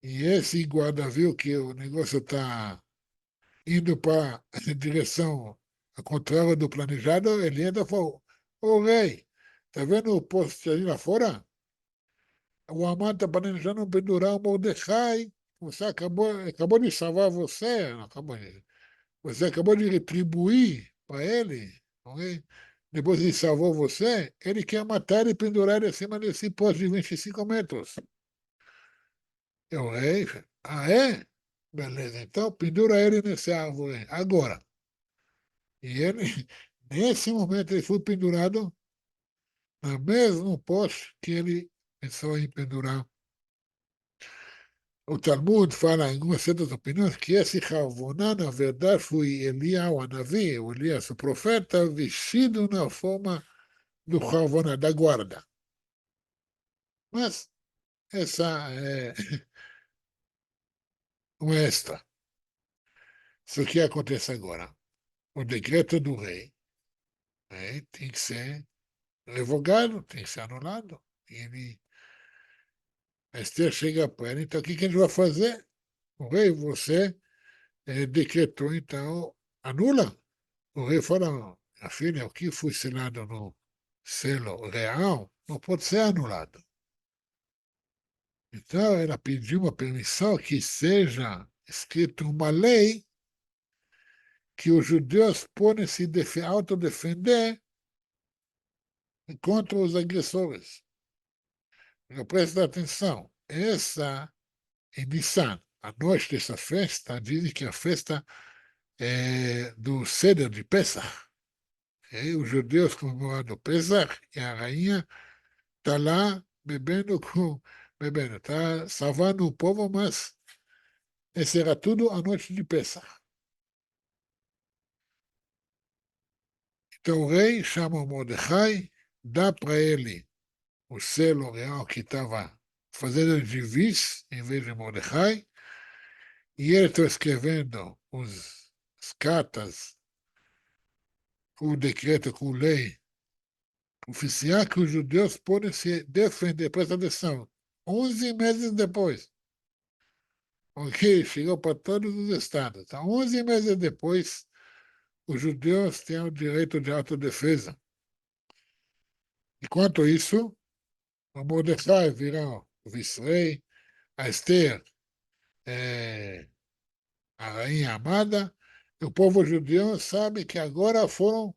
E esse guarda viu que o negócio está indo para a direção contrária do planejado, ele entra e falou, ô rei, tá vendo o poste ali lá fora? o Amã está planejando pendurar o Mordecai, você acabou de salvar você, não acabou de, você acabou de retribuir para ele, ok? Depois ele salvou você, ele quer matar e pendurar ele acima desse poste de 25 metros. Eu, rei, ah, é? Beleza, então pendura ele nessa árvore agora. E ele, nesse momento, ele foi pendurado no mesmo poste que ele pensou em pendurar. O Talmud fala, em algumas certas opiniões, que esse Harvoná, na verdade, foi Eliyahu, a Navi, o Elias, o profeta, vestido na forma do Harvoná, da guarda. Mas essa é um extra. Isso que acontece agora. O decreto do rei, né, tem que ser revogado, tem que ser anulado. E ele, a Esther chega para ele, então o que a gente vai fazer? O rei, você decretou, então, anula. O rei fala, a filha, o que foi selado no selo real não pode ser anulado. Então, ela pediu uma permissão que seja escrita uma lei que os judeus podem se autodefender contra os agressores. Presta atenção, essa em Nissan, a noite dessa festa, dizem que a festa é do Seder de Pesach. E os judeus comemorando Pesach e a rainha está lá bebendo, está salvando o povo, mas esse era tudo a noite de Pesach. Então o rei chama o Mordecai, dá para ele o selo real que estava fazendo de vice em vez de Mordecai, e ele está escrevendo as cartas, o decreto com lei oficial que os judeus podem se defender. Presta atenção, 11 meses depois, ok? Chegou para todos os estados. Então, 11 meses depois, os judeus têm o direito de autodefesa. Enquanto isso, o Mordecai virá o vice-rei, a Esther é a rainha amada, e o povo judeu sabe que agora foram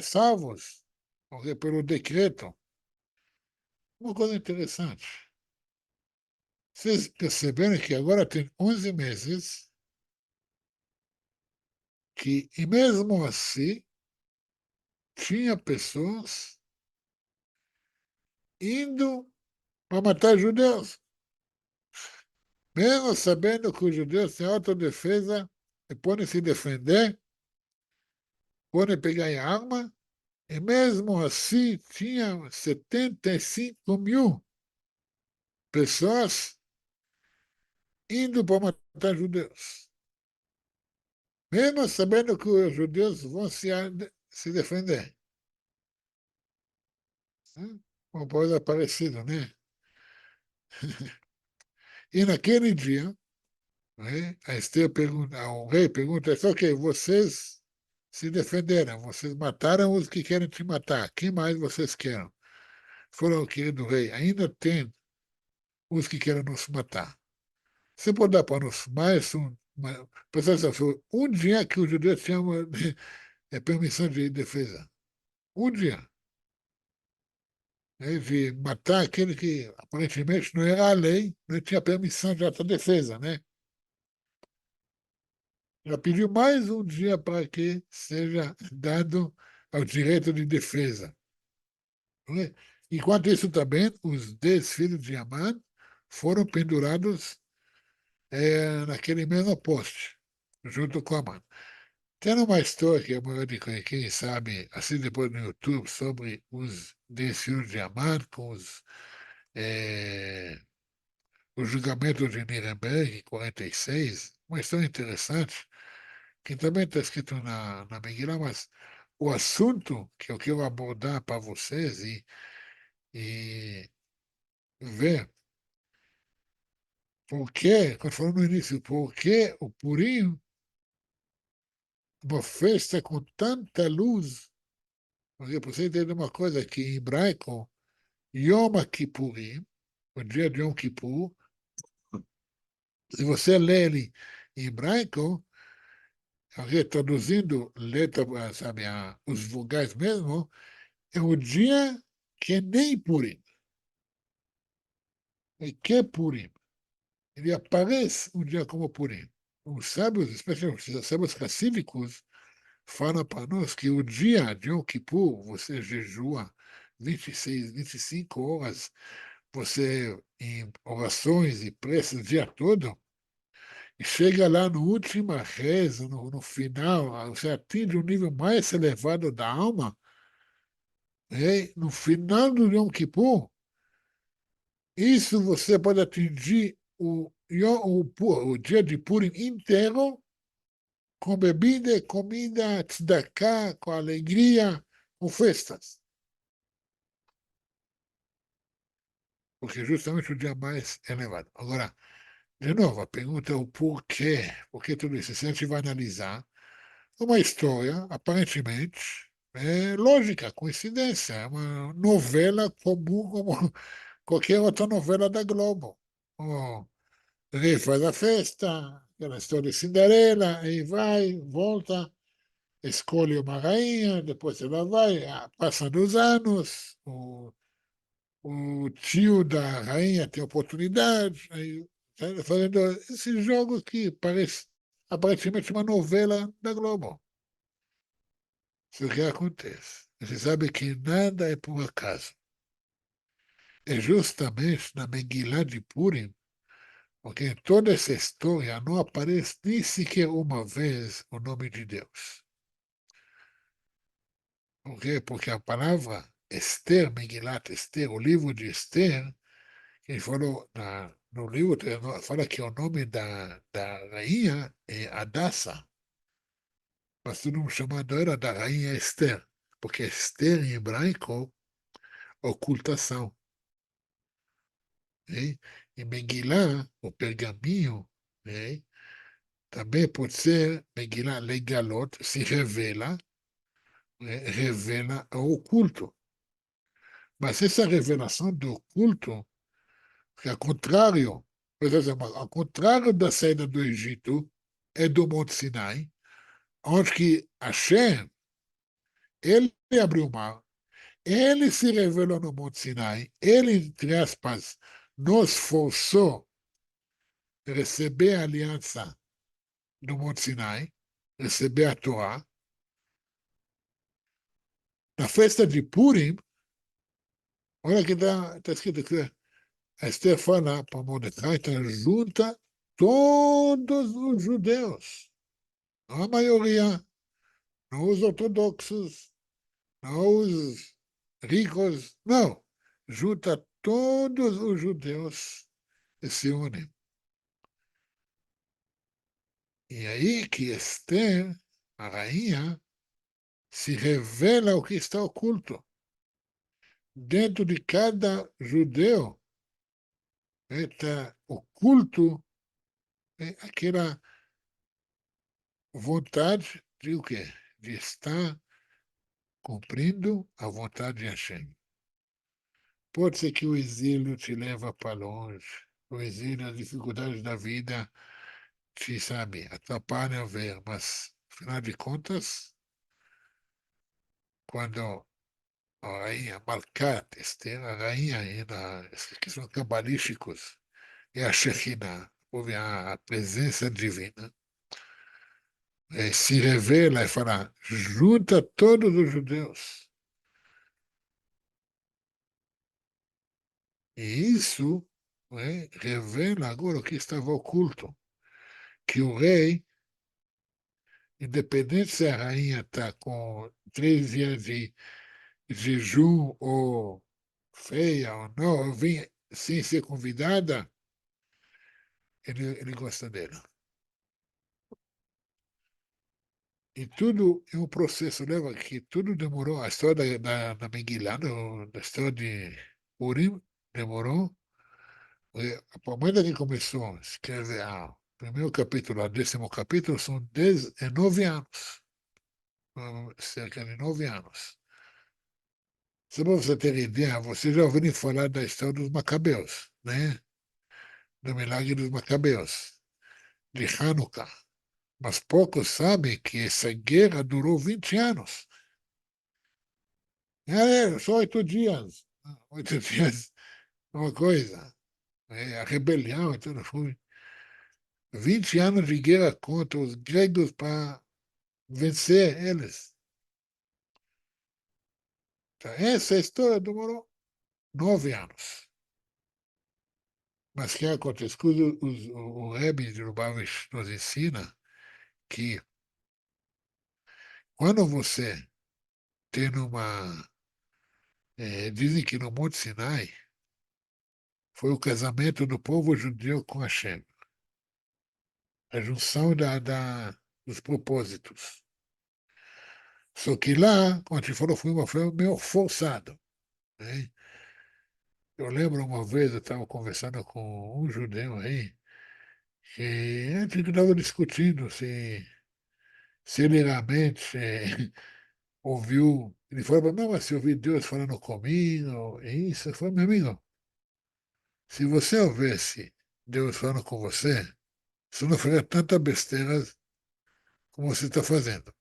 salvos, ok, pelo decreto. Uma coisa interessante. Vocês perceberam que agora tem 11 meses que, e mesmo assim, tinha pessoas indo para matar judeus. Mesmo sabendo que os judeus têm autodefesa e podem se defender, podem pegar em arma, e mesmo assim tinha 75 mil pessoas indo para matar judeus. Mesmo sabendo que os judeus vão se defender. Uma coisa parecida, né? E naquele dia, né, a Esther pergunta, o rei pergunta, ok, vocês se defenderam, vocês mataram os que querem te matar, quem mais vocês querem? Falou, querido rei, ainda tem os que querem nos matar. Você pode dar para nós mais presta atenção, foi um dia que os judeus tinham permissão de defesa. Um dia. Né, de matar aquele que aparentemente não era a lei, não tinha permissão de autodefesa, né? Ela pediu mais um dia para que seja dado ao direito de defesa. Não é? Enquanto isso também, os 10 filhos de Amã foram pendurados naquele mesmo poste, junto com Amã. Tem uma história que a maioria de quem sabe, assim depois no YouTube, sobre os 10 filhos de Amã com eh, o julgamento de Nuremberg em 46, uma história interessante, que também está escrito na Megillah, mas o assunto que eu quero abordar para vocês e ver por que, quando falou no início, por que o Purim, uma festa com tanta luz, porque você entende uma coisa que em hebraico, Yom Kippurim, o dia de Yom Kippur, se você lê ele em hebraico, traduzindo letra, sabe, os vogais mesmo, é o dia que nem Purim. E que Purim? Ele aparece um dia como Purim. Os sábios, especialmente os sábios racíficos, falam para nós que o dia de Yom Kippur, você jejua 26, 25 horas, você em orações e preces o dia todo, e chega lá no última reza, no final, você atinge o nível mais elevado da alma, e no final do Yom Kippur, isso você pode atingir o dia de Purim inteiro com bebida, comida, tzedakah, com alegria, com festas. Porque justamente o dia mais elevado. Agora, de novo, a pergunta é o porquê. Por que tudo isso? Se a gente vai analisar, é uma história, aparentemente, é lógica, coincidência. É uma novela comum como qualquer outra novela da Globo. O rei faz a festa, aquela história de Cinderela, aí vai, volta, escolhe uma rainha, depois ela vai, passando os anos, o tio da rainha tem oportunidade, aí, tá fazendo esses jogos que parece aparentemente uma novela da Globo. Isso que acontece. Você sabe que nada é por acaso. É justamente na Megillah de Purim, porque em toda essa história não aparece nem sequer uma vez o nome de Deus. Por quê? Porque a palavra Esther, Megillat Esther, o livro de Esther, ele falou no livro, fala que o nome da rainha é Adassa, mas todo mundo chamado era da rainha Esther, porque Esther em hebraico, ocultação. Né? E Megillah, o pergaminho, né? Também pode ser Megillah Legalot, se revela, né? Revela o oculto. Mas essa revelação do oculto, que ao contrário, por exemplo, ao contrário da saída do Egito, é do Monte Sinai, onde que Hashem, ele abriu o mar, ele se revelou no Monte Sinai, ele, entre aspas, nos forçou a receber a aliança no Monte Sinai, receber a Torá. Na festa de Purim, olha que está escrito aqui, a Esther fala para Mordecai, então junta todos os judeus, não a maioria, não os ortodoxos, não os ricos, não. Junta todos os judeus e se unem. E aí que Esther, a rainha, se revela o que está oculto. Dentro de cada judeu está oculto aquela vontade de o quê? De estar cumprindo a vontade de Hashem. Pode ser que o exílio te leva para longe, o exílio, as dificuldades da vida te, sabe, atrapalham a ver, mas, afinal de contas, quando a rainha Malkat, Esther, a rainha ainda, que são cabalísticos, e a Shekhinah, houve a presença divina, se revela e fala, junta todos os judeus. E isso revela agora o que estava oculto, que o rei, independente se a rainha está com 3 dias de jejum ou feia ou não, vem sem ser convidada, ele gosta dela. E tudo é um processo, lembra que tudo demorou, a história da Megillah, da história de Urim, demorou. A momento que começou a escrever o primeiro capítulo, o 10º capítulo, são 9 anos, cerca de 9 anos. Só para você ter ideia, você já ouviu falar da história dos Macabeus, né? Do milagre dos Macabeus, de Hanukkah. Mas poucos sabem que essa guerra durou 20 anos. Só 8 dias. 8 dias, uma coisa. A rebelião, então foi 20 anos de guerra contra os gregos para vencer eles. Então, essa história demorou 9 anos. Mas o que acontece? O Rebbe de Lubavitch nos ensina que quando você tem uma. Dizem que no Monte Sinai foi o casamento do povo judeu com Hashem, a junção dos propósitos. Só que lá, como a gente falou, foi meio forçado. Né? Eu lembro uma vez, eu estava conversando com um judeu aí, que a gente estava discutindo se ele realmente ouviu. Ele falou para mim, não, mas se ouvi Deus falando comigo, é isso. Eu falei, meu amigo, se você ouvisse Deus falando com você não faria tanta besteira como você está fazendo.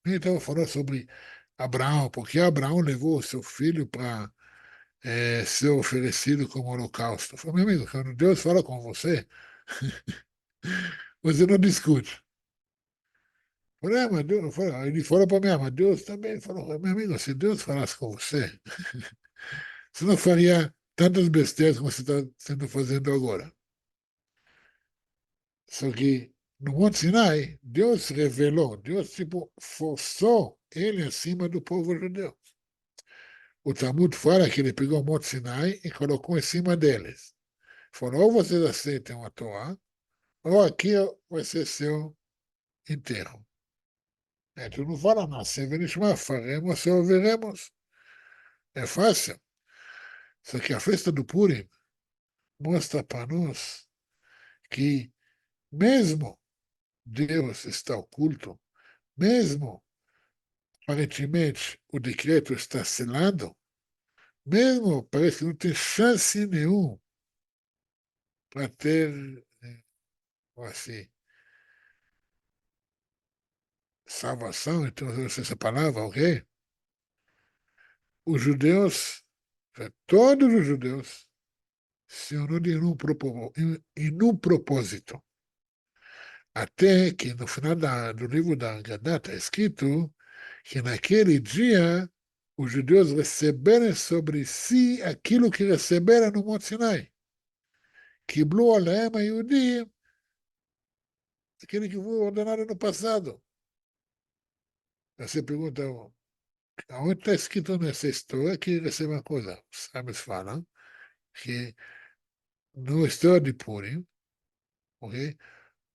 Ele estava falando sobre Abraão, porque Abraão levou o seu filho para ser oferecido como holocausto. Eu falei, meu amigo, quando Deus fala com você, você não discute. Eu falei, mas Deus, ele falou para mim, mas Deus também falou, meu amigo, se Deus falasse com você, você não faria tantas besteiras como você está sendo fazendo agora. Só que no Monte Sinai, Deus revelou, Deus tipo forçou ele acima do povo judeu. O Talmud fala que ele pegou o Monte Sinai e colocou em cima deles. Falou, ou vocês aceitam a Torá, ou aqui vai ser seu enterro. Tu não fala nada, se venishma, faremos se ouviremos. É fácil. Só que a festa do Purim mostra para nós que mesmo Deus está oculto, mesmo aparentemente o decreto está selado, mesmo parece que não tem chance nenhuma para ter, assim, salvação, então, eu não sei essa palavra, ok? Os judeus, todos os judeus, se uniram em um propósito. Até que no final do livro da Haggadah está escrito que naquele dia os judeus receberam sobre si aquilo que receberam no Monte Sinai. קיבלו עליהם היהודים, aquele que foi ordenado no passado. Aí você pergunta, aonde está escrito nessa história que recebe uma coisa? Os sábios falam que na história de Purim, ok?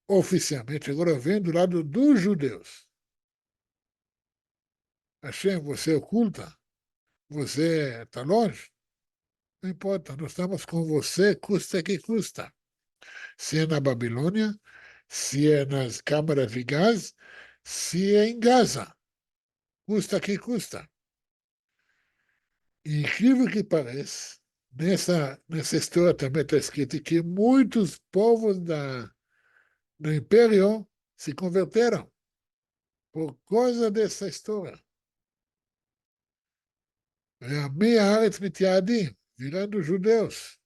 Oficialmente, agora vem do lado dos judeus. Hashem, você oculta? Você está longe? Não importa, nós estamos com você, custa que custa. Se é na Babilônia, se é nas câmaras de gás, se é em Gaza, custa que custa. E incrível que pareça, nessa história também está escrito que muitos povos do Império se converteram por causa dessa história. ועמי הארץ מתייעדים, virando judeus.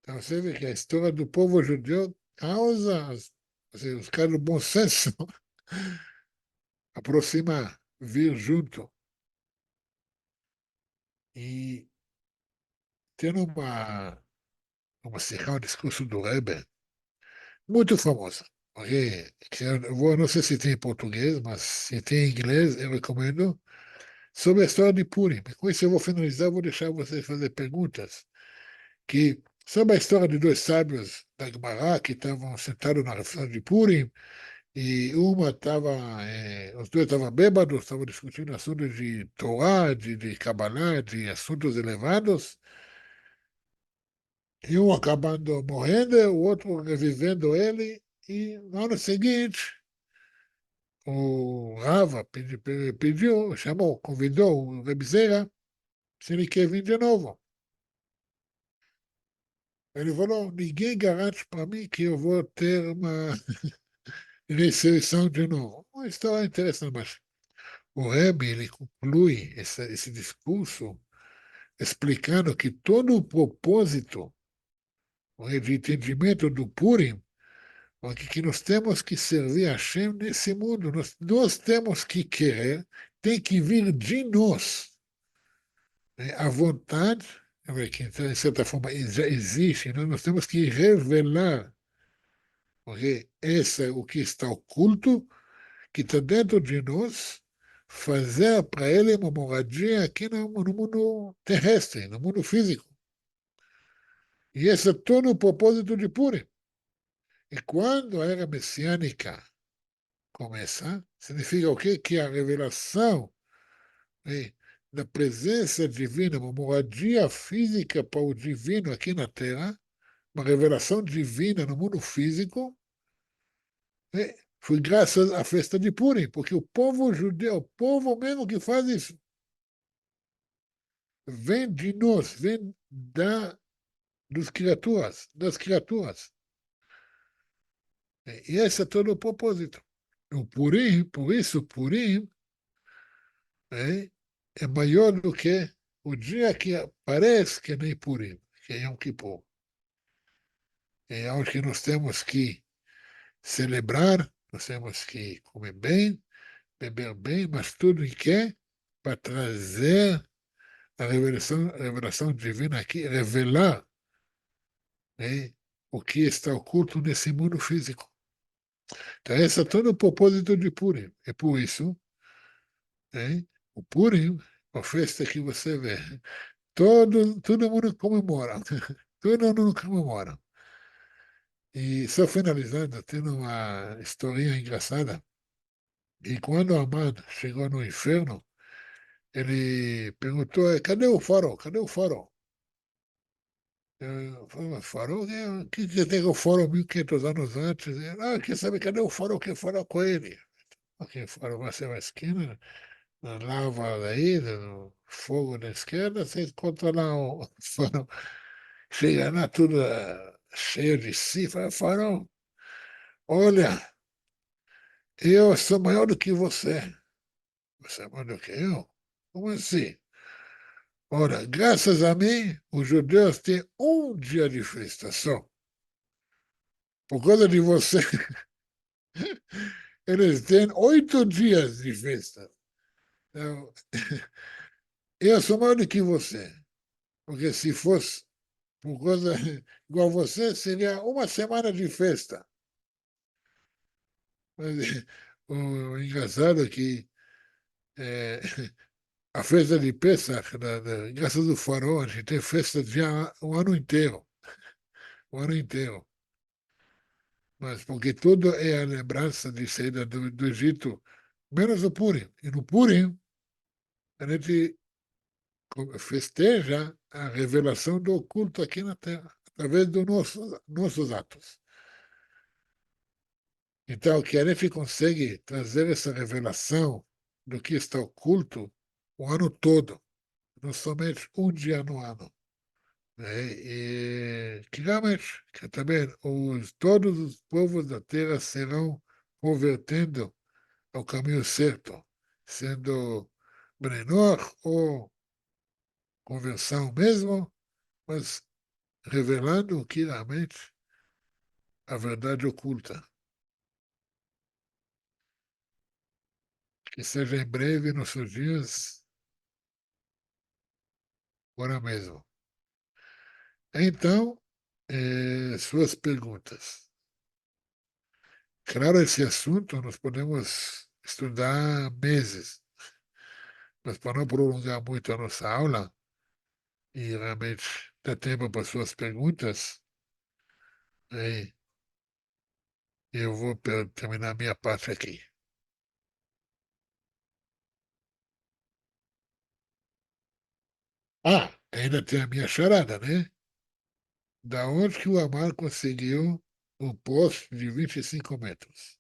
Então você vê que a história do povo judeu causa, assim, os caras do bom senso aproximar, vir junto. E tendo uma serra, um discurso do Rebbe, muito famosa. Ok? Não sei se tem em português, mas se tem em inglês, eu recomendo, sobre a história de Purim. Com isso eu vou finalizar, vou deixar vocês fazer perguntas. Sobre a história de dois sábios da Gemara que estavam sentados na refeição de Purim, e os dois estavam bêbados, estavam discutindo assuntos de Torá, de Kabbalah, de assuntos elevados, e um acabando morrendo, o outro revivendo ele, e no ano seguinte, o Rava pediu, chamou, convidou o Rebbe Zera se ele quer vir de novo. Ele falou, ninguém garante para mim que eu vou ter uma ressurreição de novo. Uma história interessante, mas o Rebbe, ele conclui esse discurso explicando que todo o propósito, o entendimento do Purim, é que nós temos que servir a Hashem nesse mundo. Nós temos que querer, tem que vir de nós, né? A vontade, que então, de certa forma já existe, né? Nós temos que revelar, porque esse é o que está oculto, que está dentro de nós, fazer para ele uma moradia aqui no mundo terrestre, no mundo físico. E esse é todo o propósito de Purim. E quando a era messiânica começa, significa o quê? Que a revelação, né, da presença divina, uma moradia física para o divino aqui na Terra, uma revelação divina no mundo físico, né, foi graças à festa de Purim, porque o povo judeu, o povo mesmo que faz isso, vem de nós, vem das criaturas. E esse é todo o propósito. O Purim, por isso, Purim é, é maior do que o dia que parece que nem Purim, que é Yom Kippur. É algo que nós temos que celebrar, nós temos que comer bem, beber bem, mas tudo em que para trazer a revelação divina aqui, revelar, né, o que está oculto nesse mundo físico. Então, esse é todo o propósito de Purim. É por isso, né, o Purim, a festa que você vê, todo mundo comemora, todo mundo comemora. E só finalizando, tem uma historinha engraçada. E quando Amã chegou no inferno, ele perguntou: cadê o farol? Cadê o farol? Eu falei: mas farol? O que tem o farol 1500 anos antes? Ele, quer saber cadê o farol? Quem falou com ele? Ok, farol vai ser uma esquina, na lava daí, no fogo na esquerda, você encontra lá o farol. Chega lá tudo cheio de si, fala: farol, olha, eu sou maior do que você. Você é maior do que eu? Como assim? Ora, graças a mim, os judeus têm um dia de festa só. Por causa de você, eles têm 8 dias de festa. Então, eu sou maior do que você. Porque se fosse por causa igual você, seria uma semana de festa. Mas o engraçado é que a festa de Pesach, graças ao farol, a gente tem festa já o ano inteiro. O ano inteiro. Mas porque tudo é a lembrança de saída do Egito, menos o Purim. E no Purim, a gente festeja a revelação do oculto aqui na Terra, através dos nossos atos. Então, que a gente consegue trazer essa revelação do que está oculto o ano todo, não somente um dia no ano. Né? E que realmente, que também todos os povos da Terra serão convertendo ao caminho certo, sendo menor ou conversão mesmo, mas revelando que realmente a verdade oculta. Que seja em breve nossos dias, agora mesmo. Então, suas perguntas. Claro, esse assunto nós podemos estudar meses, mas para não prolongar muito a nossa aula e realmente dar tempo para suas perguntas, eh, eu vou terminar minha parte aqui. Ainda tem a minha charada, né? Da onde que o Amar conseguiu um poste de 25 metros?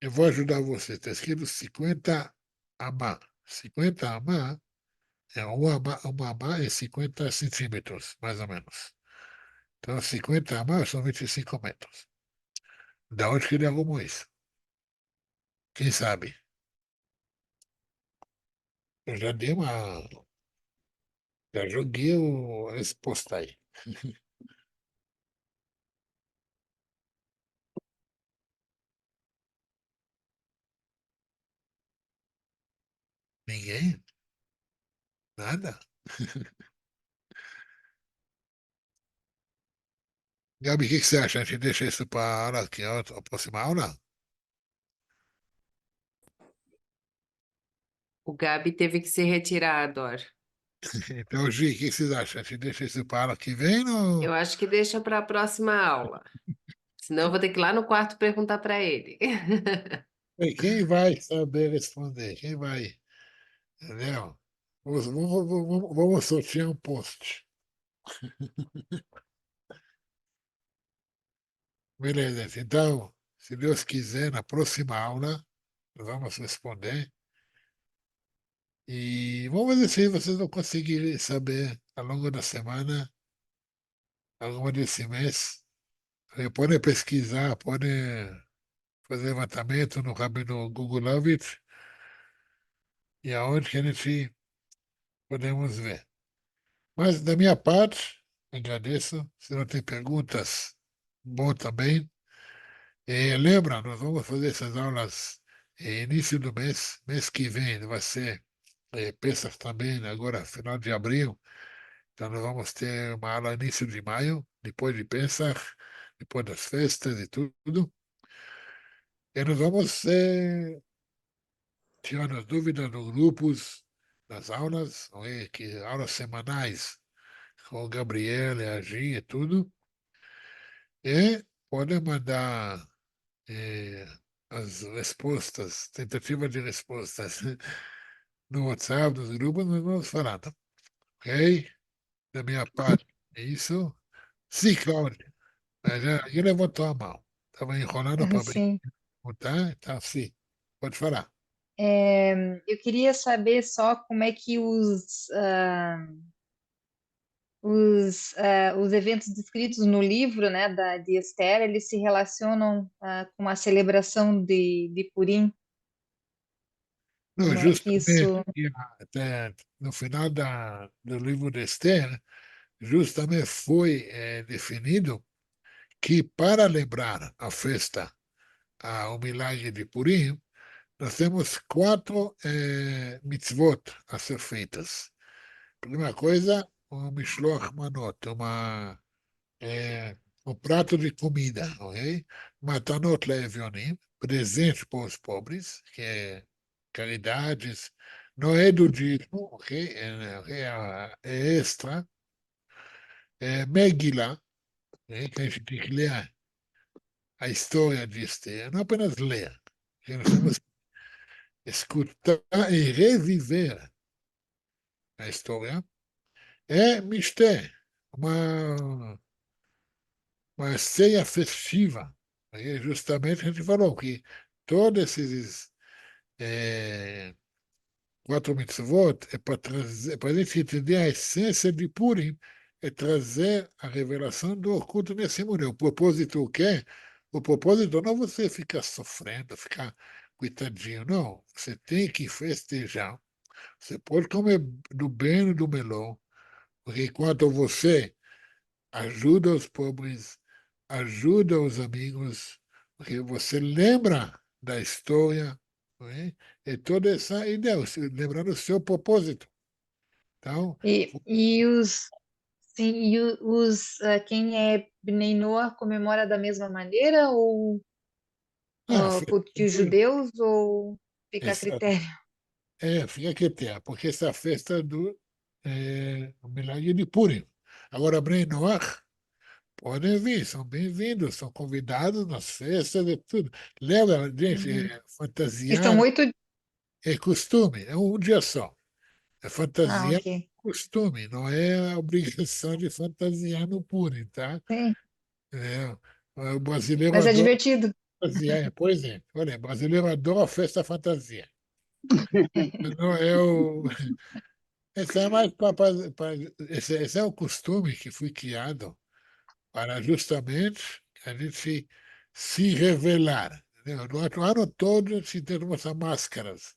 Eu vou ajudar você. Está escrito 50 amá. 50 amá uma amá é 50 centímetros, mais ou menos. Então, 50 amá são 25 metros. Da onde que ele arrumou isso? Quem sabe? Eu já dei uma. Já joguei a resposta aí. Ninguém? Nada? Gabi, o que você acha? A gente deixa isso para a aula aqui, a próxima aula? O Gabi teve que se retirar, Adora. Então, Gi, o que vocês acham? A gente deixa isso para a aula que vem? Ou... Eu acho que deixa para a próxima aula. Senão eu vou ter que ir lá no quarto perguntar para ele. E quem vai saber responder? Quem vai? Entendeu? Vamos sortear um post. Beleza. Então, se Deus quiser, na próxima aula, nós vamos responder. E vamos ver se vocês vão conseguir saber ao longo da semana, ao longo desse mês. Podem pesquisar, podem fazer levantamento no Google Lovit e aonde que a gente podemos ver. Mas, da minha parte, agradeço. Se não tem perguntas, bom também. Lembra, nós vamos fazer essas aulas início do mês, mês que vem vai ser Pesach também, agora final de abril. Então nós vamos ter uma aula início de maio, depois de Pesach, depois das festas e tudo. E nós vamos tirando as dúvidas nos grupos, nas aulas, que aulas semanais com o Gabriel e a Gi e tudo. E podem mandar eh, as respostas, tentativas de respostas no WhatsApp, nos grupos, nós vamos falar, tá? Ok? Da minha parte, é isso. Sim, Cláudio, já levantou a mão. Estava enrolando para Sim. perguntar, então sim, pode falar. Eu queria saber só como é que os eventos descritos no livro, né, de Esther, eles se relacionam com a celebração de Purim. Não, Como é que justamente isso... até no final do livro de Esther, justamente foi definido que para lembrar a festa, o milagre de Purim, nós temos quatro mitzvot a ser feitas. Primeira coisa, um mishloach manot, é, um prato de comida, ok? Matanot le'evionim, presente para os pobres, que é caridades, não é do dízimo, ok? É extra. Megillah, que a gente tem que ler a história de Esther, não apenas ler, que nós temos que escutar e reviver a história. É Mishté, uma uma ceia festiva. Aí, justamente a gente falou que todos esses quatro mitzvot é para trazer, para a gente entender a essência de Purim, é trazer a revelação do oculto nesse mundo. O propósito o quê? O propósito não é você ficar sofrendo, ficar coitadinho, não. Você tem que festejar. Você pode comer do bem e do melhor, porque enquanto você ajuda os pobres, ajuda os amigos, porque você lembra da história, não é? E toda essa ideia, lembrando o seu propósito. Então, E os... Sim, quem é Bnei Noach comemora da mesma maneira ou a festa que os do, judeus ou fica a essa, critério? fica que tem, porque essa festa do o milagre de Purim. Agora, Bnei Noach, podem vir, são bem-vindos, são convidados nas festas e tudo. Lembra, gente, Uhum. E são fantasiar 8... é costume, é um dia só. É Ah, fantasia é ok. costume, não é a obrigação de fantasiar no Purim, tá? Sim, É, o brasileiro mas é adora, divertido. fantasia, por exemplo. Olha, brasileiro adora festa fantasia. Não, esse é mais esse é o costume que foi criado para justamente a gente se revelar. Entendeu? No ano todo se temos essas máscaras.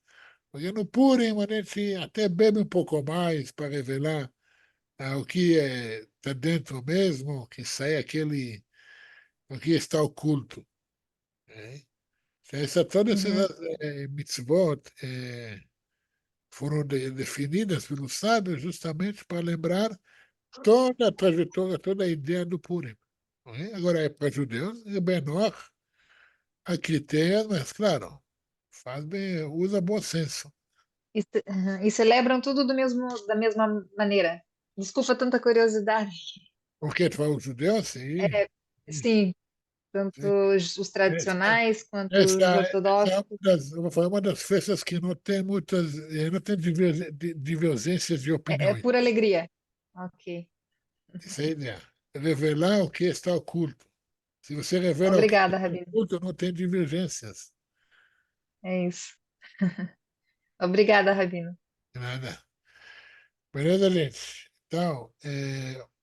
Porque no Purim a gente até bebe um pouco mais para revelar o que está dentro mesmo, que sai aquele, o que está oculto. Né? Todas Uhum. essas mitzvot foram definidas pelos sábios justamente para lembrar toda a trajetória, toda a ideia do Purim. Não é? Agora, é para judeus, é menor a critérios, mas, claro, faz bem, usa bom senso. E celebram tudo da mesma maneira. Desculpa tanta curiosidade. Porque tu fala os judeus, sim. Sim, tanto os Essa, tradicionais quanto essa, os essa é ortodoxos. eu vou falar, uma das festas que não tem muitas, não tem divergências de É opiniões. pura alegria. Ok. Isso é a ideia. Revelar o que está oculto. Se você revela o que Obrigada, está Rabino. oculto, não tem divergências. É isso. Obrigada, Rabino. Nada. Beleza, gente? Então,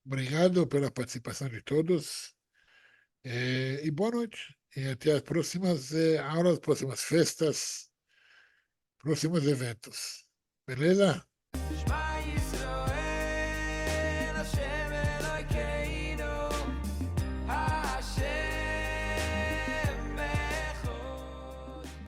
obrigado pela participação de todos e boa noite. E até as próximas aulas, próximas festas, próximos eventos. Beleza?